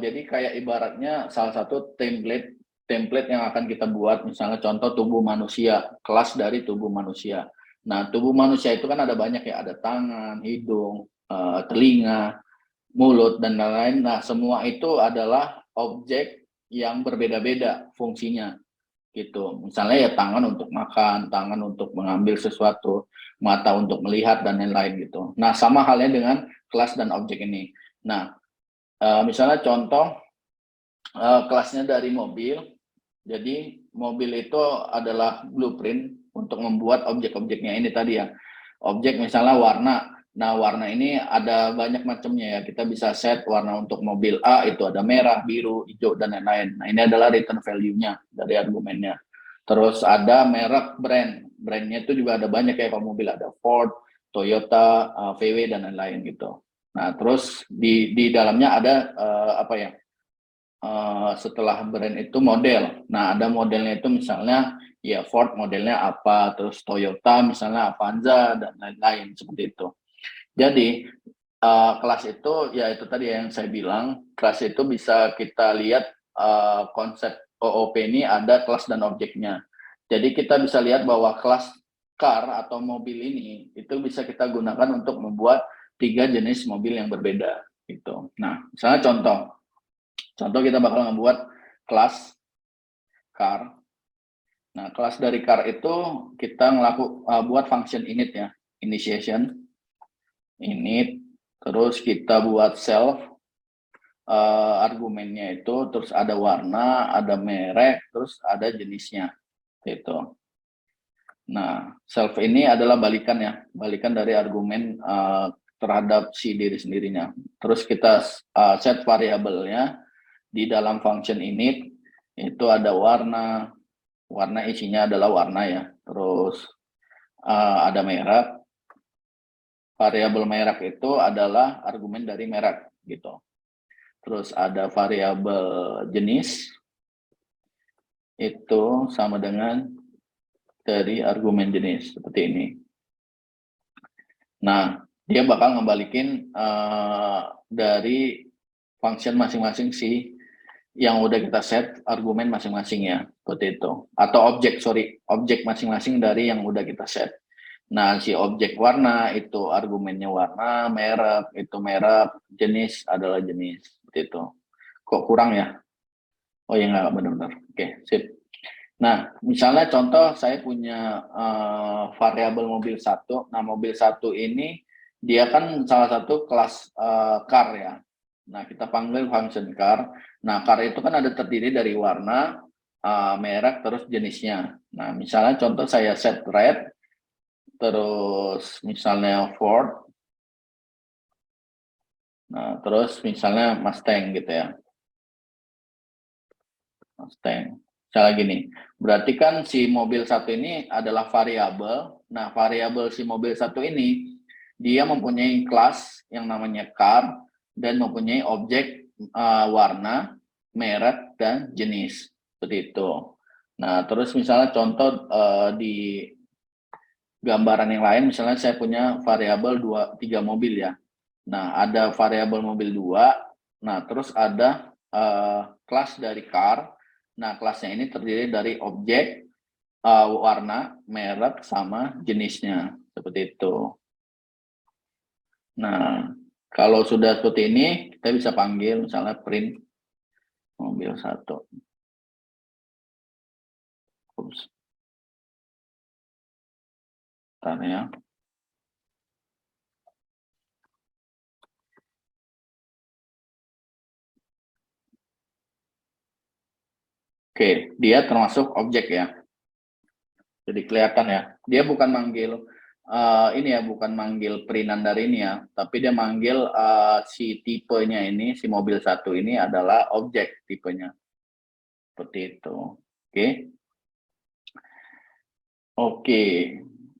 [SPEAKER 2] jadi kayak ibaratnya salah satu template yang akan kita buat, misalnya contoh tubuh manusia, kelas dari tubuh manusia. Nah, tubuh manusia itu kan ada banyak ya, ada tangan, hidung, telinga, mulut, dan lain-lain. Nah, semua itu adalah objek yang berbeda-beda fungsinya, gitu. Misalnya ya tangan untuk makan, tangan untuk mengambil sesuatu, mata untuk melihat, dan lain-lain gitu. Nah, sama halnya dengan kelas dan objek ini. Nah, misalnya contoh kelasnya dari mobil, jadi mobil itu adalah blueprint untuk membuat objek-objeknya ini tadi ya. Objek misalnya warna. Nah, warna ini ada banyak macamnya ya. Kita bisa set warna untuk mobil A itu ada merah, biru, hijau, dan lain-lain. Nah, ini adalah return value-nya dari argumennya. Terus ada merek brand. Brandnya itu juga ada banyak ya, kalau mobil ada Ford, Toyota, VW, dan lain-lain gitu. Nah, terus di dalamnya ada setelah brand itu model. Nah, ada modelnya itu misalnya ya Ford modelnya apa, terus Toyota misalnya Avanza, dan lain-lain seperti itu. Jadi kelas itu ya itu tadi yang saya bilang, kelas itu bisa kita lihat konsep OOP ini ada kelas dan objeknya. Jadi kita bisa lihat bahwa kelas car atau mobil ini itu bisa kita gunakan untuk membuat 3 jenis mobil yang berbeda gitu. Nah, misalnya contoh kita bakal membuat kelas car. Nah, kelas dari car itu kita buat function init ya, initiation, init, terus kita buat self, argumennya itu, terus ada warna, ada merek, terus ada jenisnya, gitu. Nah, self ini adalah balikan dari argumen terhadap si diri sendirinya. Terus kita set variabelnya di dalam function init, itu ada warna isinya adalah warna ya. Terus ada merek, variabel merek itu adalah argumen dari merek gitu. Terus ada variabel jenis, itu sama dengan dari argumen jenis seperti ini. Nah, dia bakal ngembalikin dari function masing-masing si yang udah kita set argumen masing-masing ya, seperti itu. Atau objek masing-masing dari yang udah kita set. Nah, si objek warna itu argumennya warna, merek itu merek, jenis adalah jenis, seperti itu. Kok kurang ya? Oh ya nggak benar-benar. Oke, sip. Nah, misalnya contoh saya punya variabel mobil 1. Nah, mobil 1 ini dia kan salah satu kelas car ya. Nah, kita panggil function car. Nah, car itu kan ada terdiri dari warna, merek, terus jenisnya. Nah, misalnya contoh saya set red, terus misalnya Ford. Nah, terus misalnya Mustang gitu ya. Mustang. Misalnya gini, berarti kan si mobil 1 ini adalah variabel. Nah, variabel si mobil 1 ini, dia mempunyai kelas yang namanya car, dan mempunyai objek warna, merek, dan jenis. Seperti itu. Nah, terus misalnya contoh di gambaran yang lain, misalnya saya punya variabel 3 mobil ya. Nah, ada variabel mobil 2, nah terus ada kelas dari car. Nah, kelasnya ini terdiri dari objek, warna, merek, sama jenisnya. Seperti itu. Nah, kalau sudah seperti ini, kita bisa panggil misalnya print mobil 1. Oops. Bentar ya. Oke, dia termasuk objek ya. Jadi kelihatan ya, dia bukan manggil ini ya, bukan manggil printan dari ini ya, tapi dia manggil si tipenya ini, si mobil 1 ini adalah objek tipenya. Seperti itu. Oke. Oke.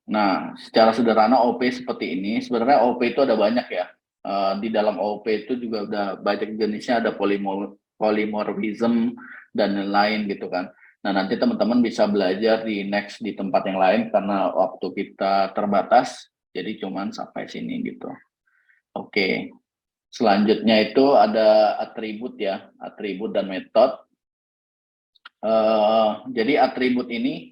[SPEAKER 2] Nah, secara sederhana OP seperti ini. Sebenarnya OP itu ada banyak ya. Di dalam OP itu juga udah banyak jenisnya, ada polymorphism dan lain-lain gitu kan. Nah, nanti teman-teman bisa belajar di next di tempat yang lain karena waktu kita terbatas, jadi cuman sampai sini gitu. Oke. Selanjutnya itu ada atribut ya, atribut dan metode. Jadi atribut ini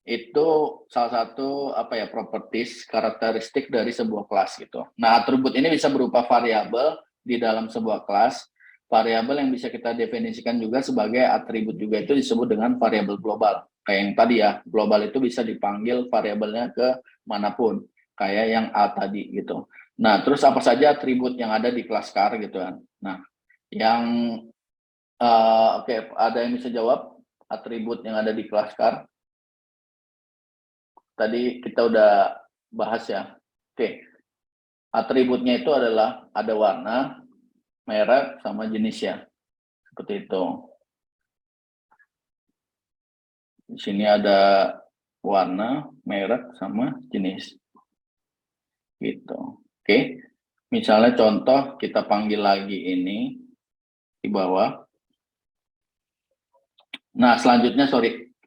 [SPEAKER 2] itu salah satu properties, karakteristik dari sebuah kelas gitu. Nah, atribut ini bisa berupa variabel di dalam sebuah kelas. Variabel yang bisa kita definisikan juga sebagai atribut juga itu disebut dengan variabel global. Kayak yang tadi ya, global itu bisa dipanggil variabelnya ke manapun, kayak yang A tadi gitu. Nah, terus apa saja atribut yang ada di kelas car gitu kan. Nah, yang ada yang bisa jawab atribut yang ada di kelas car? Tadi kita udah bahas ya. Oke. Atributnya itu adalah ada warna, merek, sama jenis ya. Seperti itu. Di sini ada warna, merek, sama jenis. Gitu. Oke. Misalnya contoh kita panggil lagi ini di bawah. Nah, selanjutnya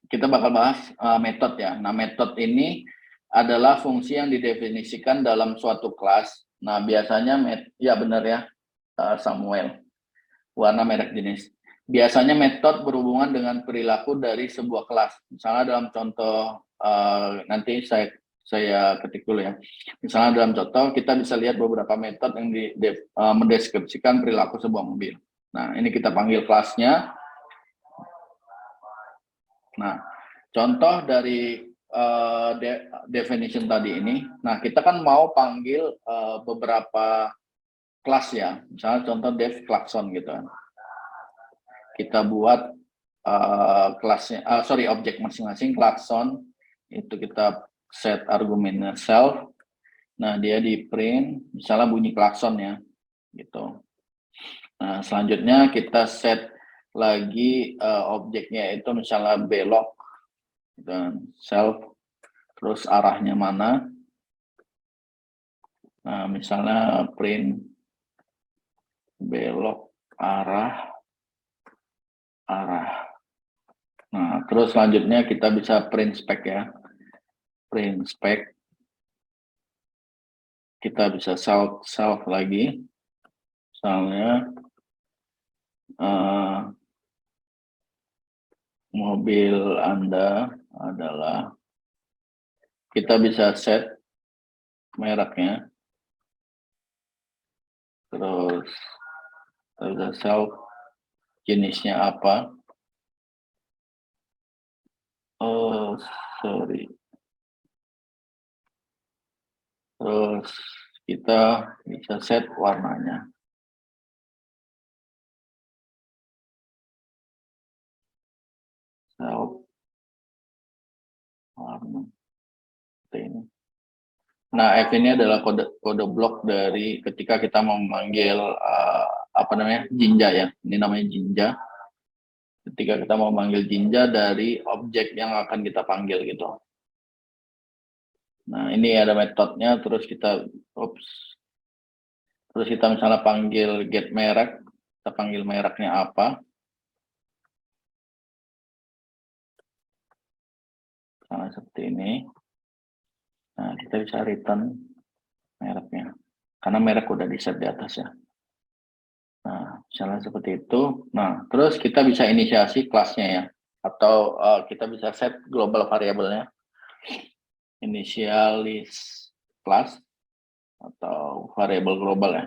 [SPEAKER 2] kita bakal bahas metode ya. Nah, metode ini adalah fungsi yang didefinisikan dalam suatu kelas. Nah, biasanya ya benar ya, Samuel. Warna, merek, jenis. biasanya metode berhubungan dengan perilaku dari sebuah kelas. Misalnya dalam contoh, nanti saya ketik dulu ya. Misalnya dalam contoh, kita bisa lihat beberapa metode yang mendeskripsikan perilaku sebuah mobil. Nah, ini kita panggil kelasnya. Nah, contoh dari definition tadi ini, nah kita kan mau panggil beberapa kelas ya, misalnya contoh dev klakson gitu kan. Kita buat kelasnya, objek masing-masing klakson, itu kita set argumennya self, nah dia di print, misalnya bunyi klakson ya, gitu. Nah selanjutnya kita set lagi objeknya itu misalnya belok, dan self, terus arahnya mana. Nah, misalnya print belok arah. Nah, terus selanjutnya kita bisa print spec ya. Print spec. Kita bisa self lagi. Misalnya mobil Anda adalah, kita bisa set mereknya. Terus kita bisa self jenisnya apa. Oh, sorry. Terus kita bisa set warnanya. Self warna. Ini. Nah, F ini adalah kode blok dari ketika kita mau memanggil Jinja ya. Ini namanya Jinja. Ketika kita mau manggil Jinja dari objek yang akan kita panggil gitu. Nah, ini ada metodenya, terus kita misalnya panggil get merek, kita panggil mereknya apa. Nah, seperti ini. Nah, kita bisa return mereknya. Karena merek udah di set di atas ya. Nah, misalnya seperti itu. Nah, terus kita bisa inisiasi kelasnya ya. Atau kita bisa set global variabelnya. Initialis class atau variabel global ya.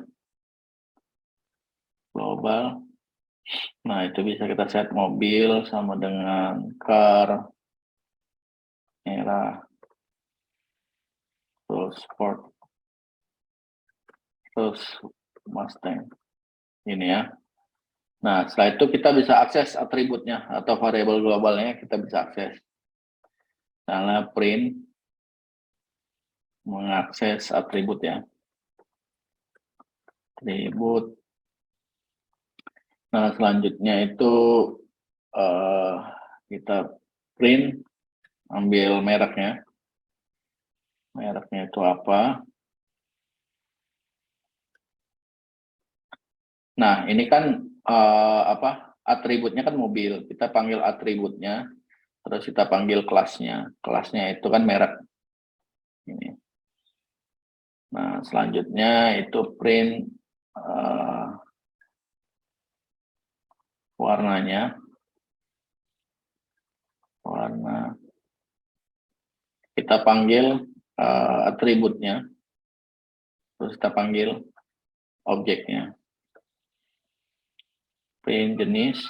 [SPEAKER 2] Global. Nah, itu bisa kita set mobil sama dengan car, merah, terus sport, terus Mustang. Ini ya. Nah, setelah itu kita bisa akses atributnya atau variabel globalnya, kita bisa akses. Misalnya print, mengakses atribut ya. Atribut. Nah, selanjutnya itu kita print, ambil mereknya. Mereknya itu apa? Nah, ini kan atributnya kan mobil. Kita panggil atributnya, terus kita panggil kelasnya. Kelasnya itu kan merek. Ini. Nah, selanjutnya itu print warnanya. Warna. Kita panggil atributnya. Terus kita panggil objeknya. Print jenis.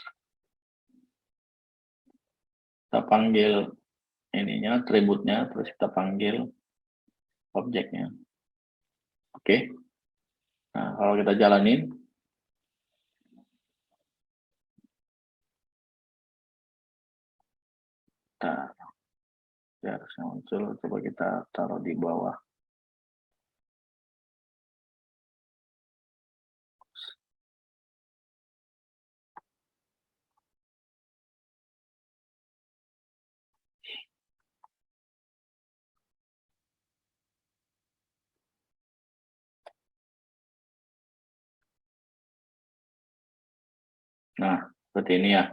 [SPEAKER 2] Kita panggil ininya, atributnya, terus kita panggil objeknya. Oke. Nah, kalau kita jalanin, ya harusnya muncul. Coba kita taruh di bawah. Nah, seperti ini ya.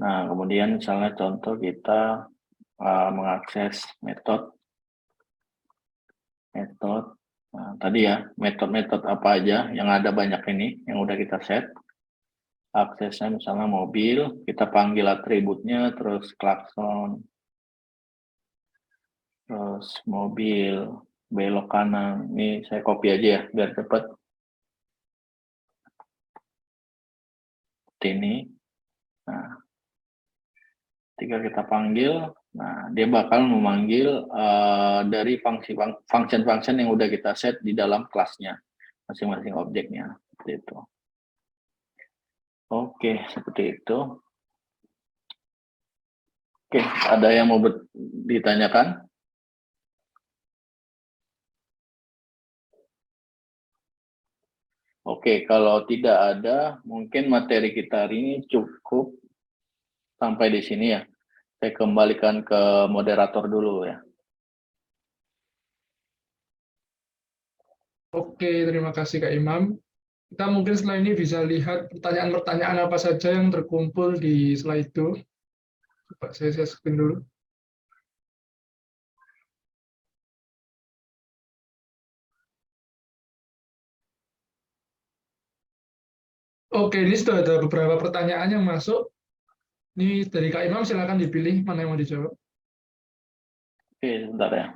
[SPEAKER 2] Nah, kemudian misalnya contoh kita mengakses metode. Nah, tadi ya, metode-metode apa aja yang ada banyak ini, yang udah kita set. Aksesnya misalnya mobil, kita panggil atributnya, terus klakson, terus mobil, belok kanan. Ini saya copy aja ya, biar cepat. Seperti ini. Nah, ketika kita panggil, nah dia bakal memanggil dari function-function yang udah kita set di dalam kelasnya, masing-masing objeknya. Seperti itu. Oke, seperti itu. Oke, ada yang mau ditanyakan? Oke, kalau tidak ada, mungkin materi kita hari ini cukup sampai di sini ya. Saya kembalikan ke moderator dulu ya.
[SPEAKER 3] Oke, terima kasih Kak Imam. Kita mungkin setelah ini bisa lihat pertanyaan-pertanyaan apa saja yang terkumpul di slide itu. Coba saya share screen dulu. Oke, ini sudah ada beberapa pertanyaan yang masuk. Ini dari Kak Imam, silakan dipilih mana yang mau dijawab.
[SPEAKER 2] Oke, sebentar ya.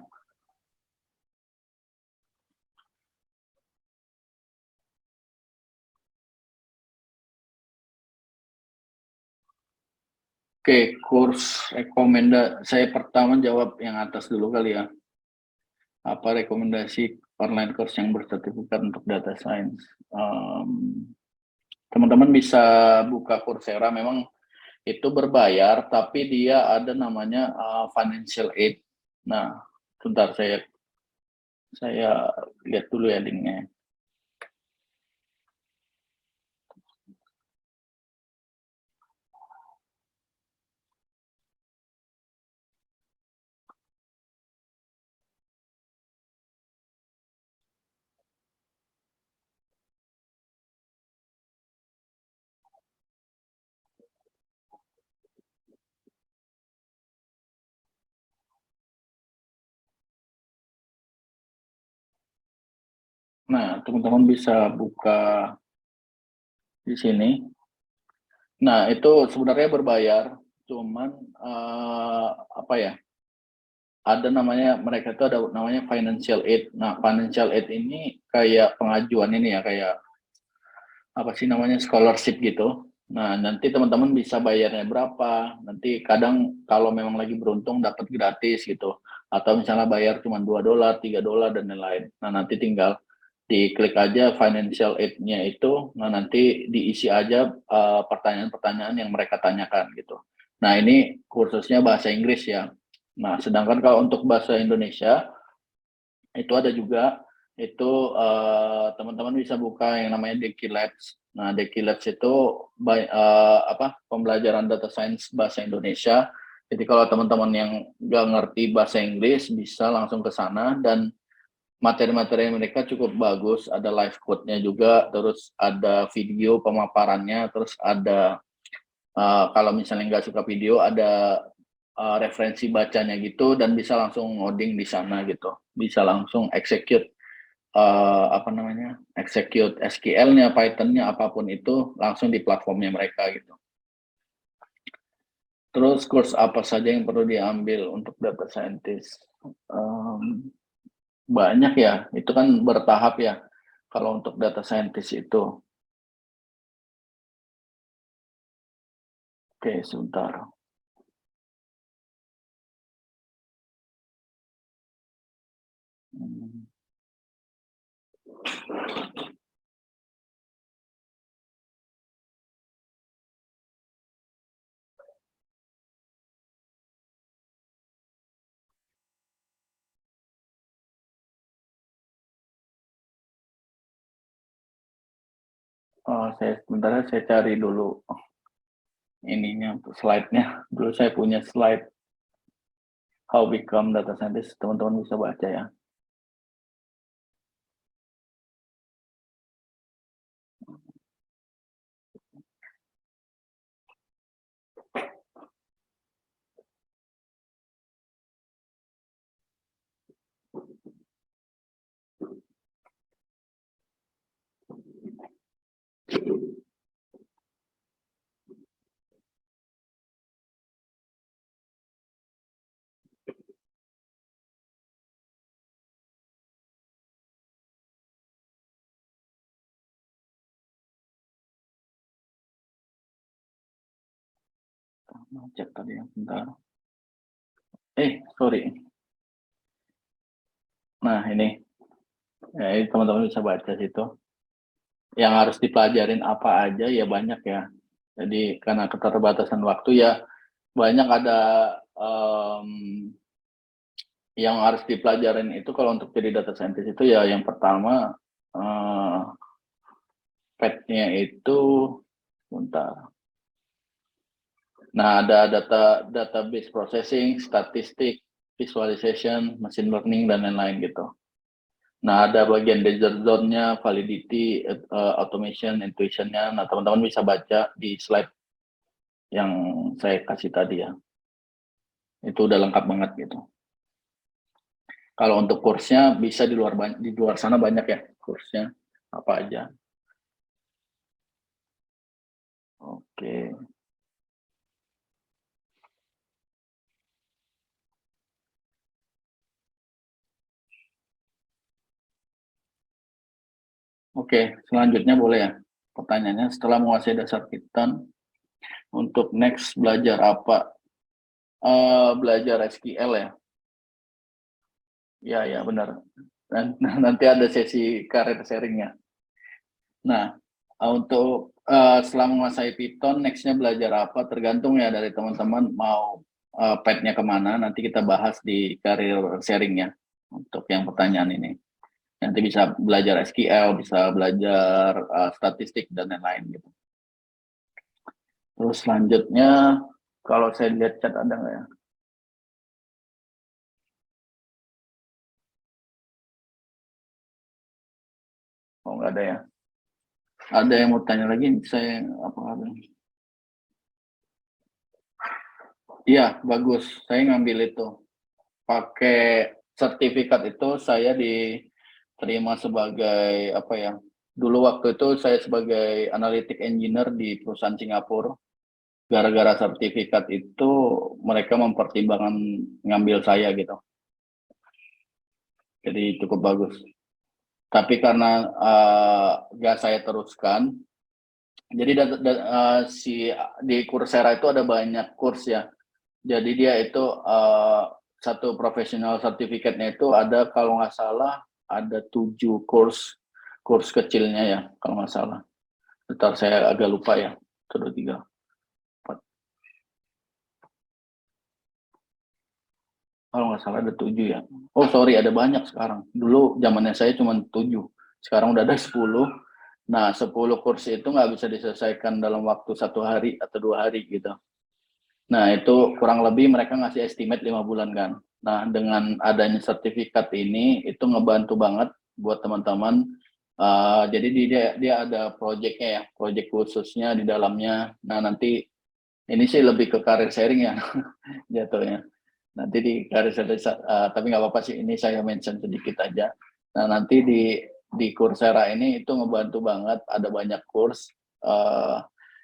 [SPEAKER 2] Oke, kurs rekomendasi. Saya pertama jawab yang atas dulu kali ya. Apa rekomendasi online course yang bersertifikat untuk data science? Teman-teman bisa buka Coursera, memang itu berbayar, tapi dia ada namanya financial aid. Nah, sebentar saya lihat dulu ya linknya. Nah, teman-teman bisa buka di sini. Nah, itu sebenarnya berbayar, cuman apa ya? Ada namanya, mereka itu ada namanya financial aid. Nah, financial aid ini kayak pengajuan ini ya, kayak apa sih namanya, scholarship gitu. Nah, nanti teman-teman bisa bayarnya berapa. Nanti kadang kalau memang lagi beruntung dapat gratis gitu. Atau misalnya bayar cuma $2, $3 dan lain-lain. Nah, nanti tinggal diklik aja financial aid-nya itu. Nah, nanti diisi aja pertanyaan-pertanyaan yang mereka tanyakan gitu. Nah, ini kursusnya bahasa Inggris ya. Nah, sedangkan kalau untuk bahasa Indonesia itu ada juga, itu teman-teman bisa buka yang namanya Deki Labs. Nah, Deki Labs itu pembelajaran data science bahasa Indonesia. Jadi kalau teman-teman yang nggak ngerti bahasa Inggris bisa langsung ke sana, dan materi-materi mereka cukup bagus. Ada live code-nya juga, terus ada video pemaparannya, terus ada kalau misalnya nggak suka video ada referensi bacanya gitu, dan bisa langsung ngoding di sana gitu, bisa langsung execute execute SQL-nya, Python-nya, apapun itu langsung di platformnya mereka gitu. Terus course apa saja yang perlu diambil untuk data scientist? Banyak ya, itu kan bertahap ya kalau untuk data scientist itu. Oke, sebentar. Hmm. Sebentar, saya cari dulu ininya untuk slide-nya. Dulu saya punya slide how become data scientist, teman-teman bisa baca ya. Cek tadi ya, bentar. Sorry. Nah, ini. Ya, ini teman-teman bisa baca situ. Yang harus dipelajarin apa aja ya banyak ya. Jadi karena keterbatasan waktu ya banyak ada yang harus dipelajarin itu kalau untuk jadi data scientist itu ya yang pertama pet-nya itu bentar. Nah, ada database processing, statistik, visualization, machine learning dan lain-lain gitu. Nah, ada bagian danger zone-nya, validity, automation, intuition-nya. Nah, teman-teman bisa baca di slide yang saya kasih tadi ya. Itu udah lengkap banget gitu. Kalau untuk kursnya bisa di luar sana banyak ya kursnya apa aja. Oke. Oke, selanjutnya boleh ya. Pertanyaannya, setelah menguasai dasar Python, untuk next belajar apa? Belajar SQL ya. Ya benar. Dan nanti ada sesi karir sharingnya. Nah, untuk setelah menguasai Python, nextnya belajar apa? Tergantung ya dari teman-teman mau path-nya kemana. Nanti kita bahas di karir sharingnya untuk yang pertanyaan ini. Nanti bisa belajar SQL, bisa belajar statistik dan lain-lain gitu. Terus selanjutnya, kalau saya lihat chat ada nggak ya? Oh, nggak ada ya. Ada yang mau tanya lagi? Saya apa ada? Iya, bagus. Saya ngambil itu. Pakai sertifikat itu saya diterima sebagai apa ya? Dulu waktu itu saya sebagai analytic engineer di perusahaan Singapura. Gara-gara sertifikat itu mereka mempertimbangkan ngambil saya gitu. Jadi cukup bagus. Tapi karena gak saya teruskan, jadi di Coursera itu ada banyak kurs ya. Jadi dia itu satu professional certificate-nya itu ada kalau nggak salah ada 7 kurs kecilnya ya kalau nggak salah. Bentar saya agak lupa ya. 1, 2, 3, 4. Kalau nggak salah ada 7 ya. Oh sorry ada banyak sekarang. Dulu zamannya saya cuma 7. Sekarang udah ada 10. Nah 10 kurs itu nggak bisa diselesaikan dalam waktu 1 hari atau 2 hari gitu. Nah, itu kurang lebih mereka ngasih estimate 5 bulan kan. Nah, dengan adanya sertifikat ini, itu ngebantu banget buat teman-teman. Jadi dia ada project-nya ya, project khususnya di dalamnya. Nah, nanti ini sih lebih ke career sharing ya, jatuhnya. Nanti di career sharing, tapi nggak apa-apa sih, ini saya mention sedikit aja. Nah, nanti di Coursera ini itu ngebantu banget, ada banyak kurs.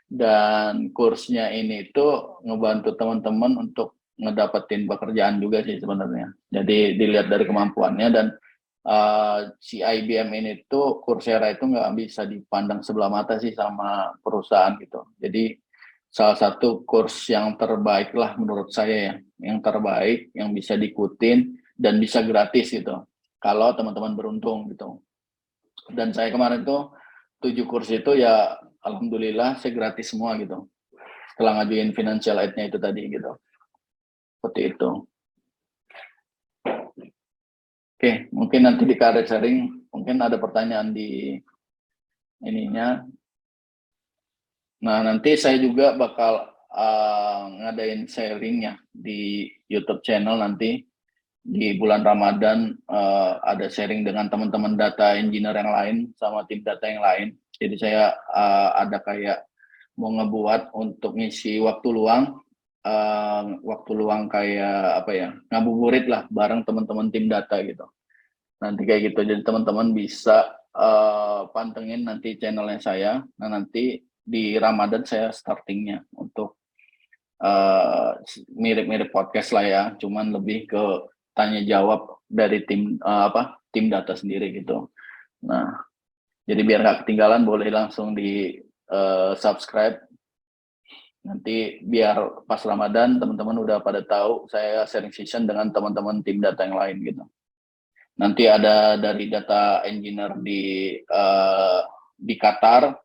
[SPEAKER 2] Dan kursnya ini tuh ngebantu teman-teman untuk ngedapetin pekerjaan juga sih sebenarnya. Jadi dilihat dari kemampuannya dan si IBM ini tuh Coursera itu nggak bisa dipandang sebelah mata sih sama perusahaan gitu. Jadi salah satu kurs yang terbaik lah menurut saya ya, yang terbaik yang bisa diikutin dan bisa gratis gitu. Kalau teman-teman beruntung gitu. Dan saya kemarin tuh 7 kurs itu ya alhamdulillah saya gratis semua gitu. Setelah ngajuin financial aid-nya itu tadi gitu. Seperti itu. Oke, mungkin nanti di career sharing mungkin ada pertanyaan di ininya. Nah, nanti saya juga bakal ngadain sharingnya di YouTube channel nanti di bulan Ramadan ada sharing dengan teman-teman data engineer yang lain sama tim data yang lain. Jadi saya ada kayak mau ngebuat untuk ngisi waktu luang kayak apa ya, ngabuburit lah bareng teman-teman tim data gitu. Nanti kayak gitu, jadi teman-teman bisa pantengin nanti channelnya saya. Nah nanti di Ramadan saya startingnya untuk mirip-mirip podcast lah ya, cuman lebih ke tanya jawab dari tim data sendiri gitu. Nah jadi biar nggak ketinggalan boleh langsung di subscribe. Nanti biar pas Ramadan teman-teman udah pada tahu saya sharing session dengan teman-teman tim data yang lain gitu. Nanti ada dari data engineer di Qatar,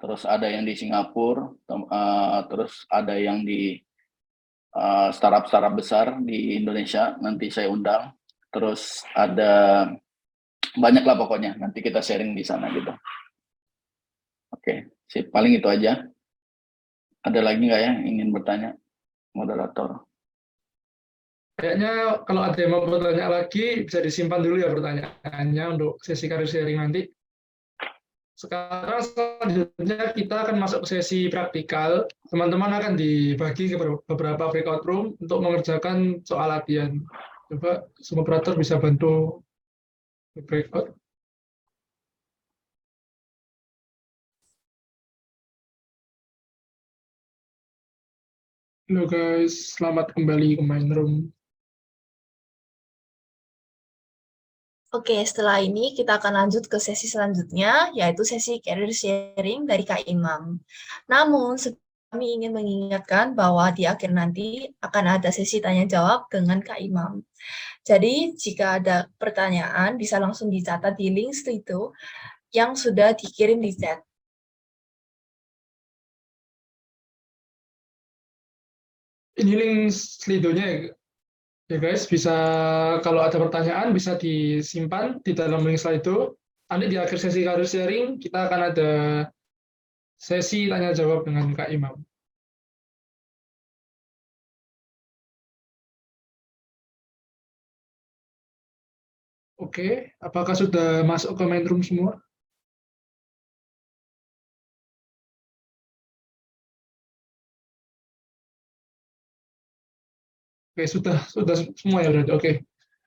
[SPEAKER 2] terus ada yang di Singapura, terus ada yang di startup-startup besar di Indonesia, nanti saya undang. Terus ada banyak lah pokoknya, nanti kita sharing di sana gitu. Oke, sip. Paling itu aja. Ada lagi nggak ya yang ingin bertanya, moderator?
[SPEAKER 3] Kayaknya kalau ada yang mau bertanya lagi, bisa disimpan dulu ya pertanyaannya untuk sesi career sharing nanti. Sekarang selanjutnya kita akan masuk ke sesi praktikal. Teman-teman akan dibagi ke beberapa breakout room untuk mengerjakan soal latihan. Coba semua operator bisa bantu breakout. Halo guys, selamat kembali ke main room.
[SPEAKER 1] Oke, setelah ini kita akan lanjut ke sesi selanjutnya, yaitu sesi career sharing dari Kak Imam. Namun, kami ingin mengingatkan bahwa di akhir nanti akan ada sesi tanya-jawab dengan Kak Imam. Jadi, jika ada pertanyaan, bisa langsung dicatat di link itu yang sudah dikirim di chat.
[SPEAKER 3] Ini link Slido-nya ya guys, bisa kalau ada pertanyaan bisa disimpan di dalam link Slido. Nanti di akhir sesi career sharing kita akan ada sesi tanya jawab dengan Kak Imam. Oke, apakah sudah masuk ke main room semua? Oke, sudah semua ya berarti. Oke,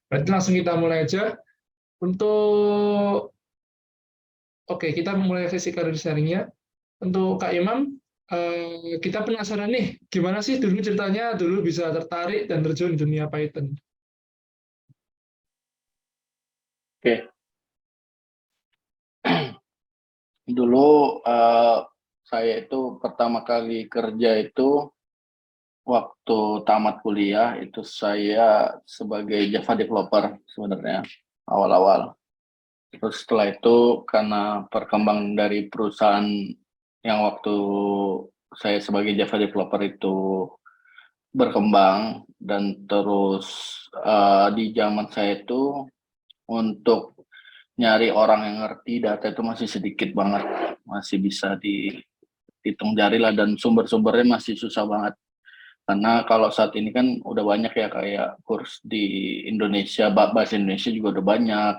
[SPEAKER 3] berarti langsung kita mulai aja. Untuk Oke, kita mulai sesi career sharing-nya. Untuk Kak Imam, kita penasaran nih, gimana sih dulu ceritanya dulu bisa tertarik dan terjun di dunia Python?
[SPEAKER 2] Oke. Dulu saya itu pertama kali kerja itu waktu tamat kuliah, itu saya sebagai Java developer sebenarnya awal-awal. Terus setelah itu karena perkembangan dari perusahaan yang waktu saya sebagai Java developer itu berkembang, dan terus di zaman saya itu untuk nyari orang yang ngerti data itu masih sedikit banget, masih bisa dihitung jari lah, dan sumber-sumbernya masih susah banget. Karena kalau saat ini kan udah banyak ya, kayak kurs di Indonesia, bahasa Indonesia juga udah banyak.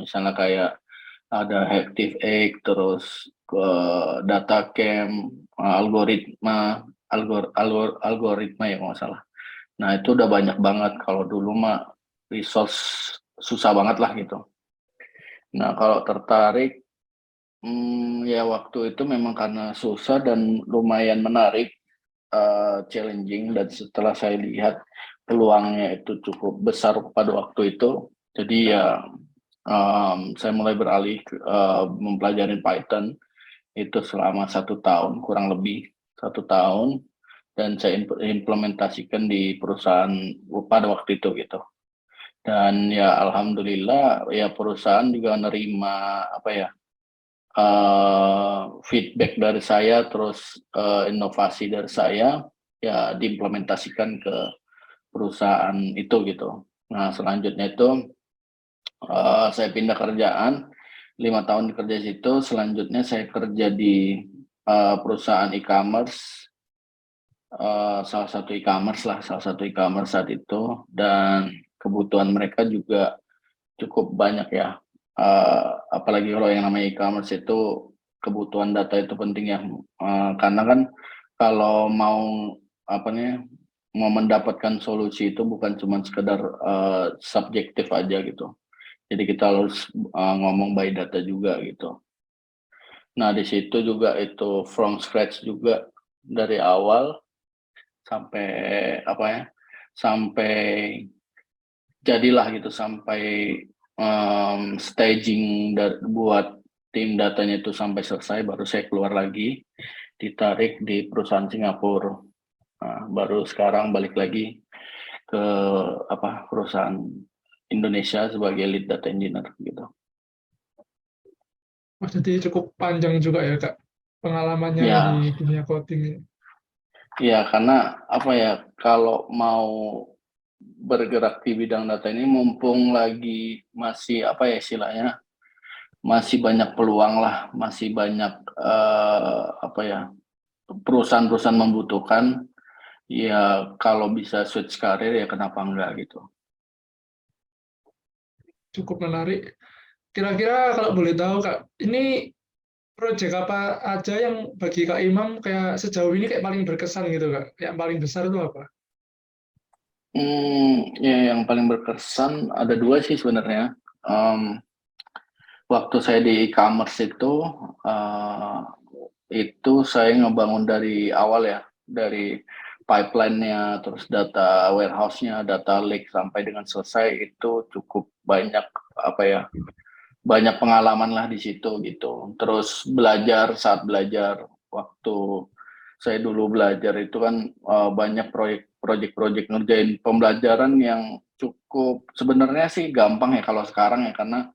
[SPEAKER 2] Misalnya kayak ada Hective Egg, terus ke data camp, algoritma ya kalau nggak salah. Nah itu udah banyak banget. Kalau dulu mah resource susah banget lah gitu. Nah kalau tertarik, ya waktu itu memang karena susah dan lumayan menarik, challenging, dan setelah saya lihat peluangnya itu cukup besar pada waktu itu, jadi ya saya mulai beralih mempelajari Python itu selama 1 tahun, kurang lebih 1 tahun, dan saya implementasikan di perusahaan pada waktu itu gitu. Dan ya alhamdulillah ya perusahaan juga nerima apa ya, feedback dari saya, terus inovasi dari saya ya diimplementasikan ke perusahaan itu gitu. Nah selanjutnya itu saya pindah kerjaan, 5 tahun kerja di situ. Selanjutnya saya kerja di perusahaan e-commerce, salah satu e-commerce saat itu, dan kebutuhan mereka juga cukup banyak ya. Apalagi kalau yang namanya e-commerce itu kebutuhan data itu penting ya. Karena kan kalau mau apa nih, mau mendapatkan solusi itu bukan cuma sekedar subjektif aja gitu. Jadi kita harus ngomong by data juga gitu. Nah di situ juga itu from scratch juga, dari awal sampai apa ya, sampai jadilah gitu, sampai staging buat tim datanya itu sampai selesai, baru saya keluar lagi. ditarik di perusahaan Singapura. Nah, baru sekarang balik lagi ke perusahaan Indonesia sebagai lead data engineer gitu.
[SPEAKER 3] Jadi cukup panjang juga ya Kak pengalamannya di
[SPEAKER 2] Ya,
[SPEAKER 3] dunia coding ini.
[SPEAKER 2] ya karena kalau mau bergerak di bidang data ini mumpung lagi masih istilahnya masih banyak peluang lah, masih banyak perusahaan-perusahaan membutuhkan, ya kalau bisa switch karir ya kenapa enggak gitu.
[SPEAKER 3] Cukup menarik. Kira-kira kalau boleh tahu Kak, ini proyek apa aja yang bagi Kak Imam kayak sejauh ini kayak paling berkesan gitu Kak? Yang paling besar itu apa?
[SPEAKER 2] Ya yang paling berkesan ada dua sih sebenarnya. Waktu saya di e-commerce itu saya ngebangun dari awal ya, dari pipeline-nya, terus data warehouse-nya, data lake sampai dengan selesai itu cukup banyak banyak pengalaman lah di situ gitu. Terus saat belajar waktu saya dulu belajar itu kan banyak proyek ngerjain pembelajaran yang cukup sebenarnya sih gampang ya kalau sekarang ya karena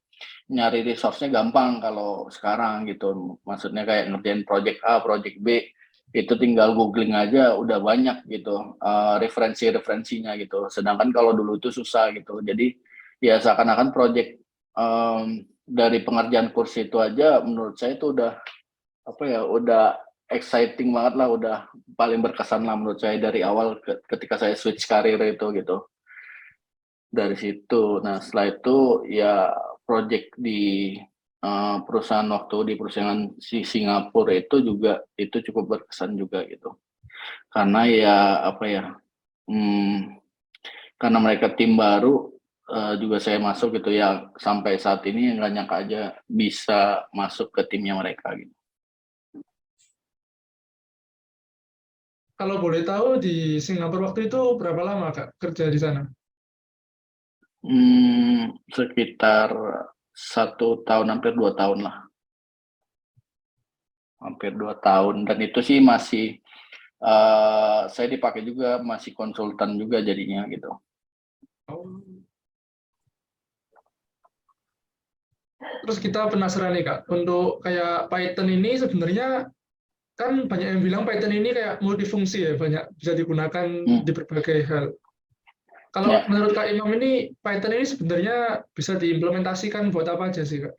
[SPEAKER 2] nyari resource-nya gampang kalau sekarang gitu. Maksudnya kayak ngerjain project A, project B, itu tinggal googling aja udah banyak gitu referensi-referensinya gitu. Sedangkan kalau dulu itu susah gitu. Jadi ya seakan-akan project dari pengerjaan kursi itu aja menurut saya itu udah udah exciting banget lah, udah paling berkesan lah menurut saya dari awal ketika saya switch karir itu gitu. Dari situ. Nah, setelah itu ya project di di perusahaan Singapura itu cukup berkesan juga gitu. Karena ya karena mereka tim baru juga saya masuk gitu ya sampai saat ini nggak nyangka aja bisa masuk ke timnya mereka gitu.
[SPEAKER 3] Kalau boleh tahu di Singapura waktu itu berapa lama Kak kerja di sana?
[SPEAKER 2] Sekitar 1 tahun hampir 2 tahun lah, hampir 2 tahun dan itu sih masih saya dipakai juga masih konsultan juga jadinya gitu.
[SPEAKER 3] Oh. Terus kita penasaran nih Kak, untuk kayak Python ini sebenarnya kan banyak yang bilang Python ini kayak multifungsi ya, banyak bisa digunakan
[SPEAKER 2] Hmm,
[SPEAKER 3] di berbagai hal. Kalau
[SPEAKER 2] ya,
[SPEAKER 3] menurut Kak Imam ini, Python ini sebenarnya bisa diimplementasikan buat apa aja sih Kak?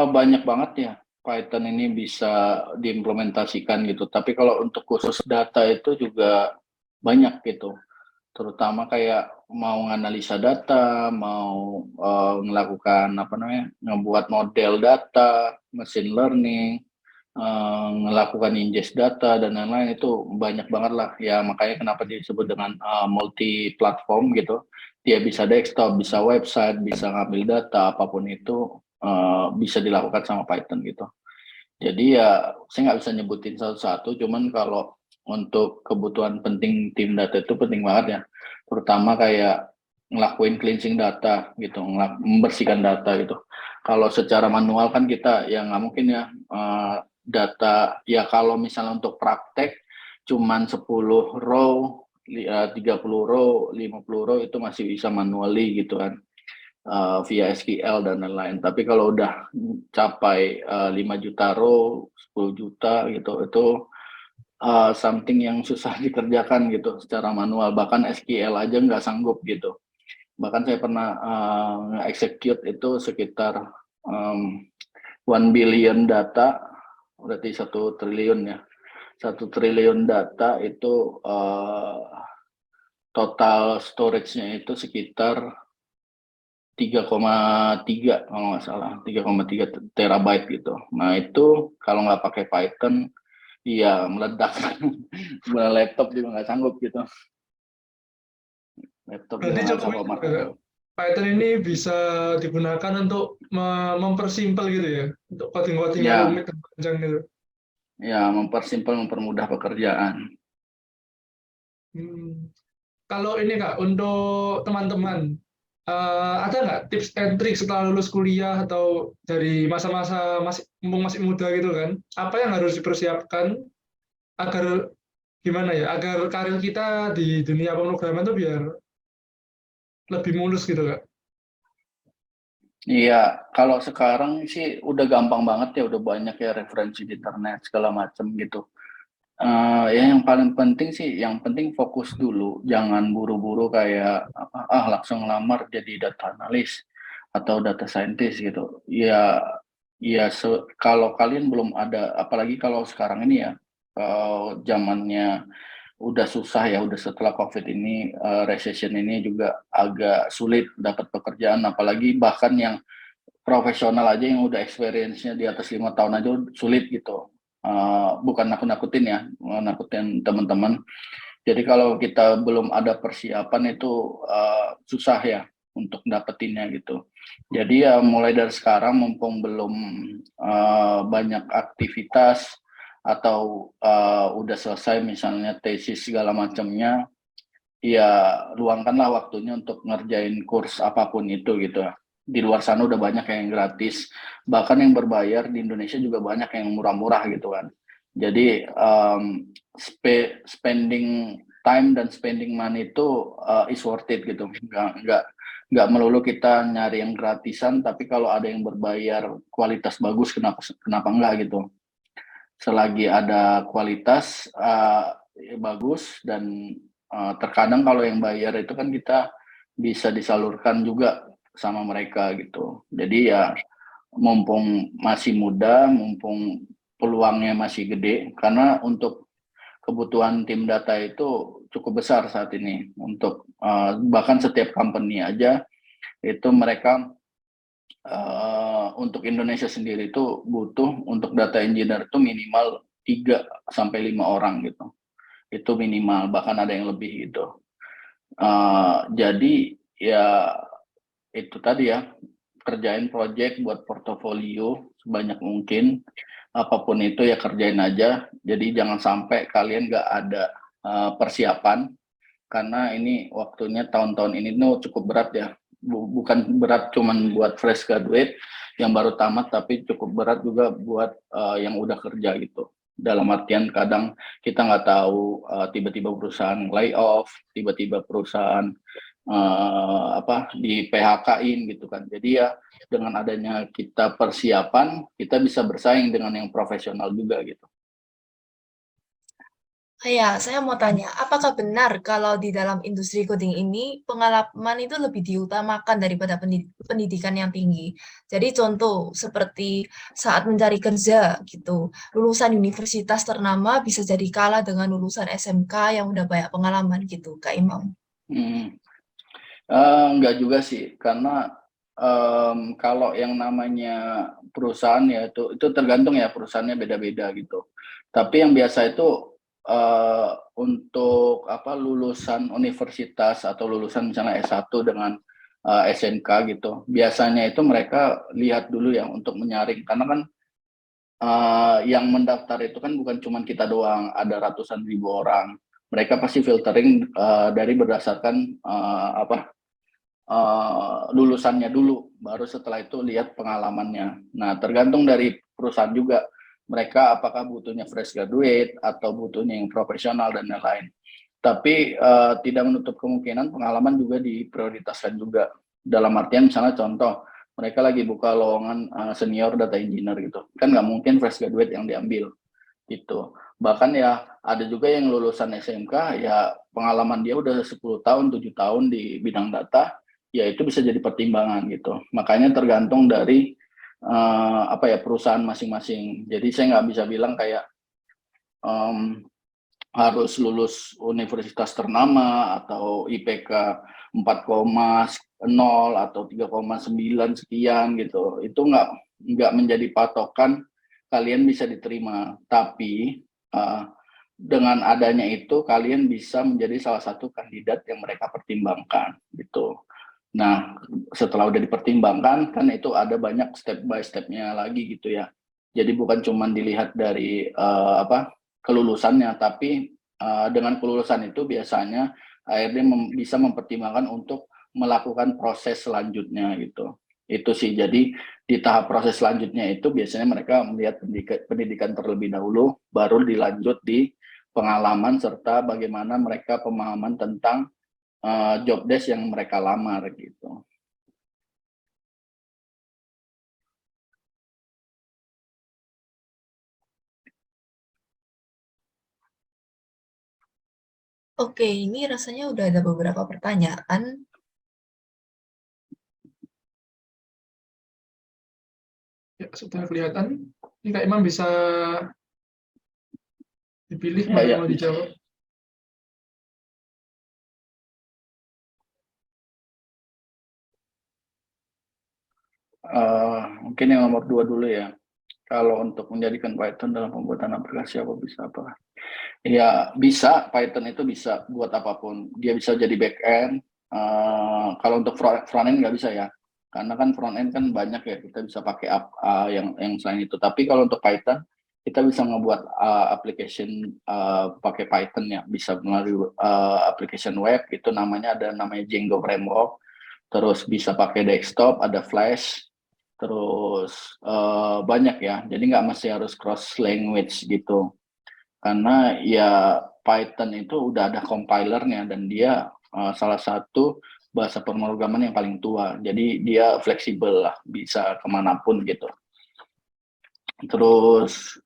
[SPEAKER 2] banyak banget ya Python ini bisa diimplementasikan gitu. Tapi kalau untuk khusus data itu juga banyak gitu. Terutama kayak mau nganalisa data, mau melakukan ngebuat model data, machine learning, melakukan ingest data dan lain-lain itu banyak banget lah ya makanya kenapa disebut dengan multi platform gitu. Dia bisa desktop, bisa website, bisa ngambil data apapun itu bisa dilakukan sama Python gitu. Jadi ya saya nggak bisa nyebutin satu-satu, cuman kalau untuk kebutuhan penting tim data itu penting banget ya, terutama kayak ngelakuin cleansing data gitu, membersihkan data gitu. Kalau secara manual kan kita ya nggak mungkin ya data ya kalau misalnya untuk praktek cuman 10 row, 30 row, 50 row itu masih bisa manually gitu kan via SQL dan lain-lain. Tapi kalau udah capai 5 juta row, 10 juta gitu, itu something yang susah dikerjakan gitu secara manual. Bahkan SQL aja nggak sanggup gitu. Bahkan saya pernah execute itu sekitar 1 billion data, berarti 1 triliun ya. 1 triliun data itu total storage-nya itu sekitar 3,3 kalau nggak salah, 3,3 terabyte gitu. Nah itu kalau nggak pakai Python, ya meledak. Laptop juga nggak sanggup gitu. Laptop juga
[SPEAKER 3] Berarti
[SPEAKER 2] nggak
[SPEAKER 3] cukup
[SPEAKER 2] sanggup.
[SPEAKER 3] ini, Kak. Python ini bisa digunakan untuk mempersimpel gitu ya, untuk coding-coding yang
[SPEAKER 2] Ya,
[SPEAKER 3] rumit dan panjang gitu.
[SPEAKER 2] ya mempersimpel, mempermudah pekerjaan.
[SPEAKER 3] Hmm. Kalau ini Kak, untuk teman-teman Ada nggak tips and trick setelah lulus kuliah atau dari masa-masa masih muda gitu kan? Apa yang harus dipersiapkan agar gimana ya? Agar karir kita di dunia pemrograman itu biar lebih mulus gitu Kak.
[SPEAKER 2] Iya, kalau sekarang sih udah gampang banget ya, udah banyak ya referensi di internet segala macam gitu. Ya yang paling penting sih, yang penting fokus dulu, jangan buru-buru kayak apa, langsung ngelamar jadi data analis atau data scientist gitu. Ya, ya kalau kalian belum ada, apalagi kalau sekarang ini ya, zamannya udah susah ya, udah setelah COVID ini, recession ini juga agak sulit dapat pekerjaan, apalagi bahkan yang profesional aja yang udah experience-nya di atas 5 tahun aja sulit gitu. Bukan nakut-nakutin ya, nakutin teman-teman. Jadi kalau kita belum ada persiapan itu susah ya untuk dapetinnya gitu. Jadi ya mulai dari sekarang mumpung belum banyak aktivitas atau udah selesai misalnya tesis segala macamnya, ya luangkanlah waktunya untuk ngerjain kurs apapun itu gitu. Di luar sana udah banyak yang gratis, bahkan yang berbayar di Indonesia juga banyak yang murah-murah gitu kan. Jadi spending time dan spending money itu is worth it gitu. Nggak melulu kita nyari yang gratisan, tapi kalau ada yang berbayar kualitas bagus, kenapa enggak gitu. Selagi ada kualitas bagus dan terkadang kalau yang bayar itu kan kita bisa disalurkan juga sama mereka gitu. Jadi ya mumpung masih muda, mumpung peluangnya masih gede, karena untuk kebutuhan tim data itu cukup besar saat ini. Untuk bahkan setiap company aja itu mereka untuk Indonesia sendiri itu butuh untuk data engineer itu minimal 3 sampai 5 orang gitu. Itu minimal, bahkan ada yang lebih gitu. Jadi ya itu tadi ya, kerjain project buat portofolio sebanyak mungkin, apapun itu ya kerjain aja. Jadi jangan sampai kalian nggak ada persiapan, karena ini waktunya tahun-tahun ini tuh cukup berat ya. Bukan berat cuman buat fresh graduate yang baru tamat, tapi cukup berat juga buat yang udah kerja gitu. Dalam artian kadang kita nggak tahu tiba-tiba perusahaan layoff, tiba-tiba perusahaan di PHK-in gitu kan. Jadi ya dengan adanya kita persiapan, kita bisa bersaing dengan yang profesional juga gitu.
[SPEAKER 1] Ya, saya mau tanya, apakah benar kalau di dalam industri coding ini pengalaman itu lebih diutamakan daripada pendidikan yang tinggi? Jadi contoh seperti saat mencari kerja gitu, lulusan universitas ternama bisa jadi kalah dengan lulusan SMK yang udah banyak pengalaman gitu, Kak Imam.
[SPEAKER 2] Hmm. Enggak juga sih, karena kalau yang namanya perusahaan ya itu tergantung ya, perusahaannya beda-beda gitu. Tapi yang biasa itu untuk lulusan universitas atau lulusan misalnya S1 dengan SMK gitu, biasanya itu mereka lihat dulu ya untuk menyaring, karena kan yang mendaftar itu kan bukan cuma kita doang, ada ratusan ribu orang. Mereka pasti filtering dari berdasarkan lulusannya dulu, baru setelah itu lihat pengalamannya. Nah, tergantung dari perusahaan juga, mereka apakah butuhnya fresh graduate atau butuhnya yang profesional dan lain-lain. Tapi tidak menutup kemungkinan pengalaman juga diprioritaskan juga. Dalam artian misalnya contoh, mereka lagi buka lowongan senior data engineer gitu, kan nggak mungkin fresh graduate yang diambil gitu. Bahkan ya ada juga yang lulusan SMK ya pengalaman dia udah 10 tahun, 7 tahun di bidang data, ya itu bisa jadi pertimbangan gitu. Makanya tergantung dari perusahaan masing-masing. Jadi saya nggak bisa bilang kayak harus lulus universitas ternama atau IPK 4,0 atau 3,9 sekian gitu. Itu nggak menjadi patokan kalian bisa diterima. Tapi dengan adanya itu kalian bisa menjadi salah satu kandidat yang mereka pertimbangkan gitu. Nah, setelah udah dipertimbangkan, kan itu ada banyak step by step-nya lagi gitu ya. Jadi bukan cuma dilihat dari kelulusannya, tapi dengan kelulusan itu biasanya akhirnya bisa mempertimbangkan untuk melakukan proses selanjutnya gitu. Itu sih, jadi di tahap proses selanjutnya itu biasanya mereka melihat pendidikan terlebih dahulu, baru dilanjut di pengalaman serta bagaimana mereka pemahaman tentang job desk yang mereka lamar gitu.
[SPEAKER 1] Oke, ini rasanya udah ada beberapa pertanyaan.
[SPEAKER 3] Ya, sudah kelihatan. Ini Kak Imam bisa dipilih
[SPEAKER 2] Ya,
[SPEAKER 3] mana
[SPEAKER 2] ya,
[SPEAKER 3] yang mau dijawab.
[SPEAKER 2] Mungkin yang nomor 2 dulu ya. Kalau untuk menjadikan Python dalam pembuatan aplikasi apa bisa apa? Ya bisa, Python itu bisa buat apapun. Dia bisa jadi back end. Kalau untuk front end nggak bisa ya, karena kan front end kan banyak ya. Kita bisa pakai yang selain itu. Tapi kalau untuk Python kita bisa ngebuat application pakai Python ya. Bisa melalui application web itu namanya Django Framework. Terus bisa pakai desktop, ada Flash. Terus banyak ya. Jadi nggak mesti harus cross language gitu. Karena ya Python itu udah ada compilernya dan dia salah satu bahasa pemrograman yang paling tua. Jadi dia fleksibel lah, bisa kemanapun gitu. Terus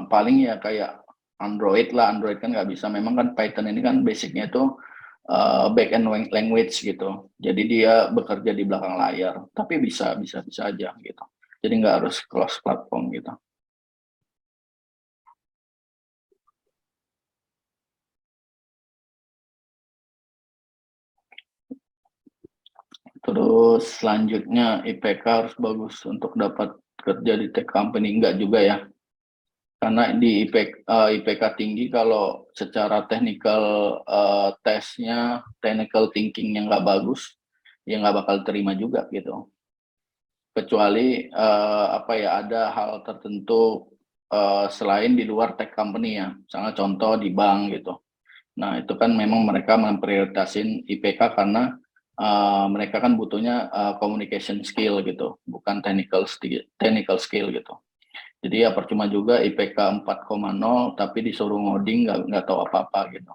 [SPEAKER 2] paling ya kayak Android lah, Android kan nggak bisa. Memang kan Python ini kan basicnya itu back end language gitu. Jadi dia bekerja di belakang layar, tapi bisa aja gitu. Jadi nggak harus cross platform gitu. Terus selanjutnya IPK harus bagus untuk dapat kerja di tech company, enggak juga ya. Karena di IPK tinggi kalau secara technical tesnya, technical thinkingnya nggak bagus, ya nggak bakal terima juga gitu. Kecuali apa ya, ada hal tertentu selain di luar tech company ya. Misalnya contoh di bank gitu. Nah, itu kan memang mereka memprioritasin IPK karena mereka kan butuhnya communication skill gitu, bukan technical skill gitu. Jadi ya percuma juga IPK 4,0 tapi disuruh ngoding nggak tahu apa-apa gitu.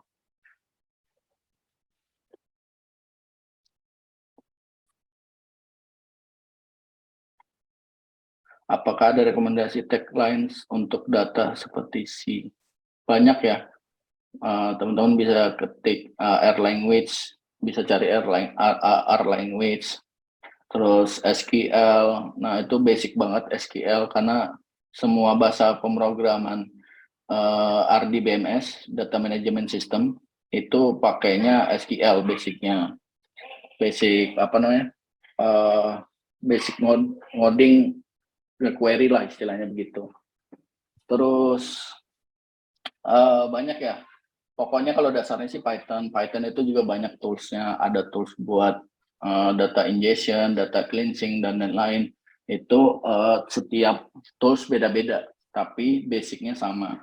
[SPEAKER 2] Apakah ada rekomendasi taglines untuk data seperti C? Banyak ya. Teman-teman bisa ketik R language, bisa cari R language, terus SQL. Nah, itu basic banget SQL karena semua bahasa pemrograman RDBMS, Data Management System, itu pakainya SQL basicnya. Basic apa namanya? Basic ngoding query lah istilahnya begitu. Terus banyak ya. Pokoknya kalau dasarnya sih Python. Python itu juga banyak toolsnya. Ada tools buat data ingestion, data cleansing, dan lain-lain. Itu setiap tools beda-beda, tapi basicnya sama.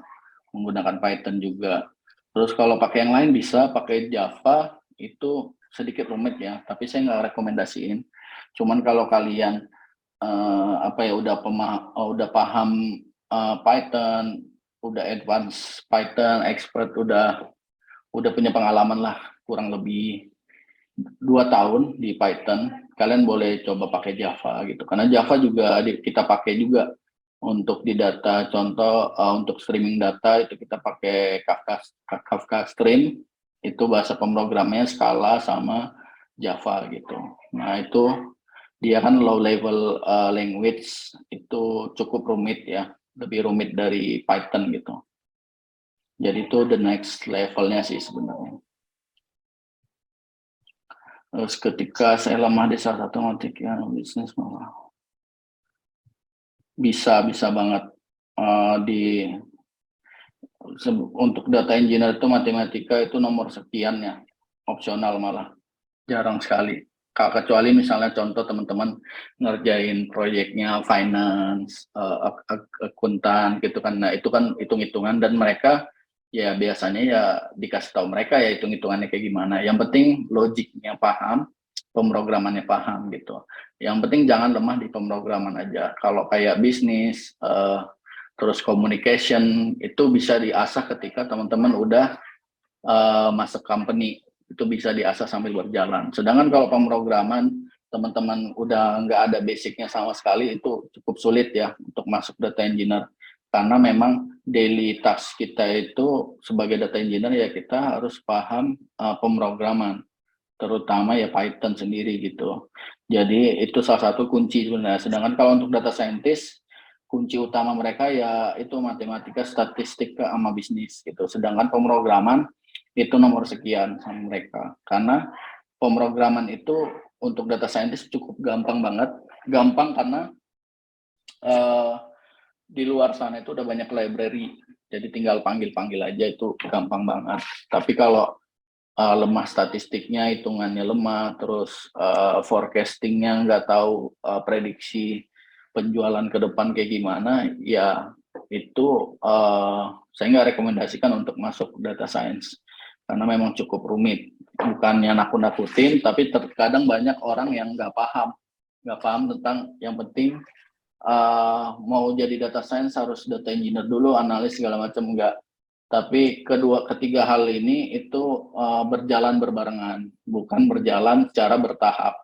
[SPEAKER 2] Menggunakan Python juga. Terus kalau pakai yang lain bisa pakai Java, itu sedikit rumit ya. Tapi saya nggak rekomendasiin. Cuman kalau kalian apa ya udah paham Python, udah advance Python, expert, udah punya pengalaman lah kurang lebih 2 tahun di Python, kalian boleh coba pakai Java gitu. Karena Java juga kita pakai juga untuk di data. Contoh untuk streaming data itu kita pakai Kafka Stream, itu bahasa pemrogramannya Scala sama Java gitu. Nah itu dia kan low level language, itu cukup rumit ya, lebih rumit dari Python gitu. Jadi itu the next levelnya sih sebenarnya. Terus ketika saya lemah di salah satu motif yang bisnis malah bisa banget di untuk data engineer itu matematika itu nomor sekian ya, opsional malah jarang sekali. Kecuali misalnya contoh teman-teman ngerjain proyeknya finance, akuntan gitu kan. Nah, itu kan hitung-hitungan dan mereka ya biasanya ya dikasih tahu mereka ya hitung-hitungannya kayak gimana. Yang penting logiknya paham, pemrogramannya paham gitu. Yang penting jangan lemah di pemrograman aja. Kalau kayak bisnis, terus communication itu bisa diasah ketika teman-teman udah masuk company, itu bisa diasah sambil berjalan. Sedangkan kalau pemrograman teman-teman udah nggak ada basicnya sama sekali, itu cukup sulit ya untuk masuk data engineer. Karena memang daily task kita itu sebagai data engineer ya kita harus paham pemrograman, terutama ya Python sendiri gitu. Jadi itu salah satu kunci sebenarnya. Sedangkan kalau untuk data scientist, kunci utama mereka ya itu matematika, statistik, sama bisnis gitu. Sedangkan pemrograman itu nomor sekian sama mereka. Karena pemrograman itu untuk data scientist cukup gampang banget. Gampang karena di luar sana itu udah banyak library. Jadi tinggal panggil-panggil aja, itu gampang banget. Tapi kalau lemah statistiknya, hitungannya lemah, terus forecastingnya nggak tahu, prediksi penjualan ke depan kayak gimana, ya itu saya nggak rekomendasikan untuk masuk data science karena memang cukup rumit. Bukannya nakut-nakutin, tapi terkadang banyak orang yang nggak paham tentang yang penting mau jadi data science harus data engineer dulu, analis segala macam, enggak. Tapi ketiga hal ini itu berjalan berbarengan, bukan berjalan secara bertahap.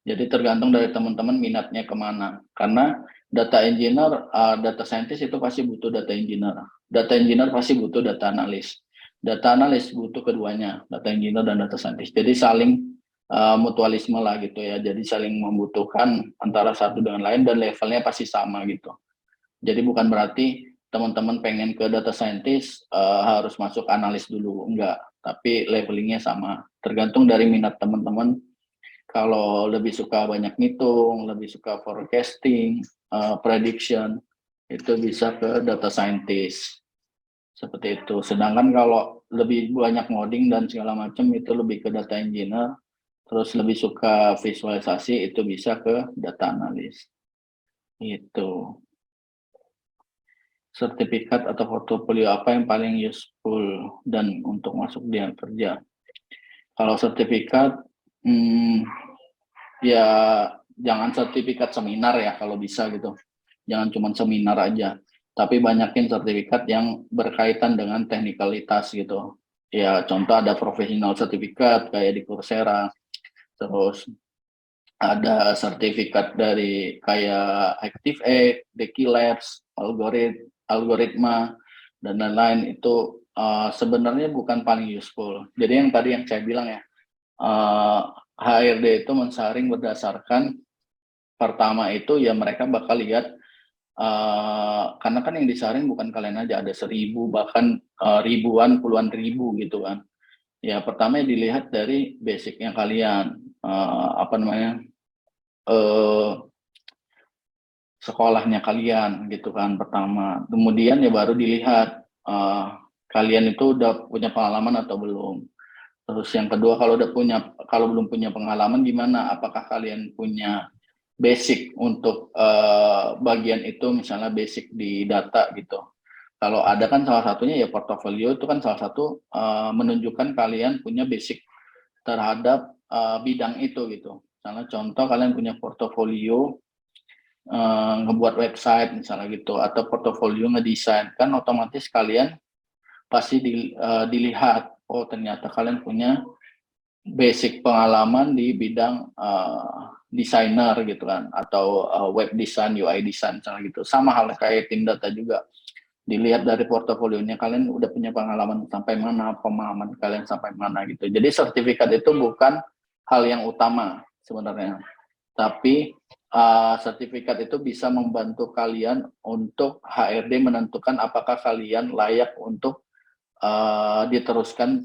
[SPEAKER 2] Jadi tergantung dari teman-teman minatnya kemana. Karena data engineer, data scientist itu pasti butuh data engineer. Data engineer pasti butuh data analis. Data analis butuh keduanya, data engineer dan data scientist. Jadi saling mutualisme lah gitu ya. Jadi saling membutuhkan antara satu dengan lain dan levelnya pasti sama gitu. Jadi bukan berarti teman-teman pengen ke data scientist harus masuk analis dulu, enggak. Tapi levelingnya sama. Tergantung dari minat teman-teman. Kalau lebih suka banyak ngitung, lebih suka forecasting, prediction, itu bisa ke data scientist. Seperti itu. Sedangkan kalau lebih banyak ngoding dan segala macam itu lebih ke data engineer. Terus lebih suka visualisasi itu bisa ke data analis. Itu. Sertifikat atau portofolio apa yang paling useful dan untuk masuk dia kerja? Kalau sertifikat, ya jangan sertifikat seminar ya kalau bisa gitu. Jangan cuma seminar aja. Tapi banyakin sertifikat yang berkaitan dengan teknikalitas gitu. Ya contoh ada professional sertifikat kayak di Coursera. Terus ada sertifikat dari kayak ActiveX, Deki Labs, algoritma, dan lain-lain itu sebenarnya bukan paling useful. Jadi yang tadi yang saya bilang ya, HRD itu mensaring berdasarkan pertama itu ya mereka bakal lihat, karena kan yang disaring bukan kalian aja, ada 1000 bahkan ribuan, puluhan ribu gitu kan. Ya pertama dilihat dari basicnya kalian, sekolahnya kalian gitu kan pertama. Kemudian ya baru dilihat kalian itu udah punya pengalaman atau belum. Terus yang kedua kalau belum punya pengalaman gimana? Apakah kalian punya basic untuk bagian itu, misalnya basic di data gitu. Kalau ada kan salah satunya ya portofolio itu kan salah satu menunjukkan kalian punya basic terhadap bidang itu gitu. Misalnya contoh kalian punya portofolio ngebuat website misalnya gitu, atau portofolio ngedesain, kan otomatis kalian pasti dilihat, oh ternyata kalian punya basic pengalaman di bidang desainer gitu kan, atau web design, UI design misalnya gitu. Sama halnya kayak tim data juga, dilihat dari portofolionya kalian udah punya pengalaman sampai mana, pemahaman kalian sampai mana gitu. Jadi sertifikat itu bukan hal yang utama sebenarnya, tapi sertifikat itu bisa membantu kalian untuk HRD menentukan apakah kalian layak untuk diteruskan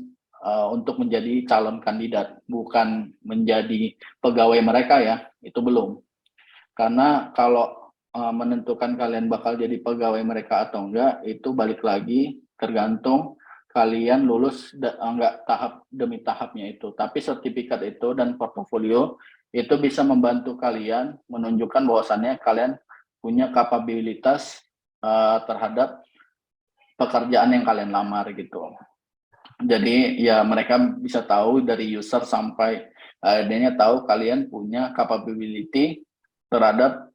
[SPEAKER 2] untuk menjadi calon kandidat, bukan menjadi pegawai mereka ya, itu belum. Karena kalau menentukan kalian bakal jadi pegawai mereka atau enggak, itu balik lagi tergantung kalian lulus enggak tahap demi tahapnya itu. Tapi sertifikat itu dan portofolio itu bisa membantu kalian menunjukkan bahwasannya kalian punya kapabilitas terhadap pekerjaan yang kalian lamar gitu. Jadi ya mereka bisa tahu dari user sampai Adanya tahu kalian punya capability terhadap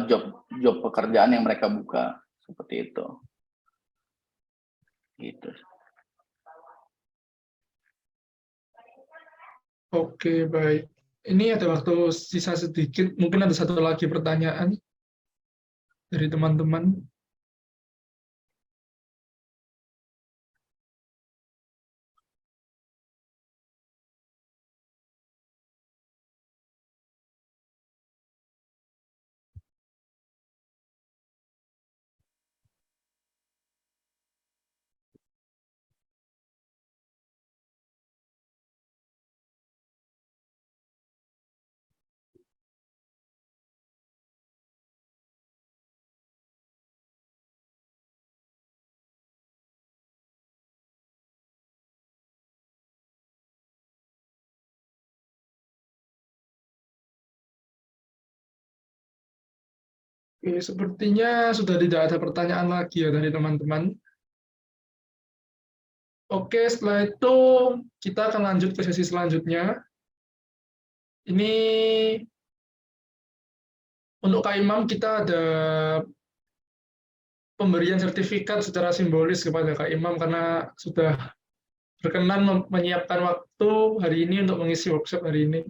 [SPEAKER 2] job pekerjaan yang mereka buka, seperti itu. Gitu.
[SPEAKER 3] Oke, baik. Ini ada waktu sisa sedikit, mungkin ada satu lagi pertanyaan dari teman-teman. Oke, sepertinya sudah tidak ada pertanyaan lagi ya dari teman-teman. Oke, setelah itu kita akan lanjut ke sesi selanjutnya. Ini untuk Kak Imam kita ada pemberian sertifikat secara simbolis kepada Kak Imam karena sudah berkenan menyiapkan waktu hari ini untuk mengisi workshop hari ini.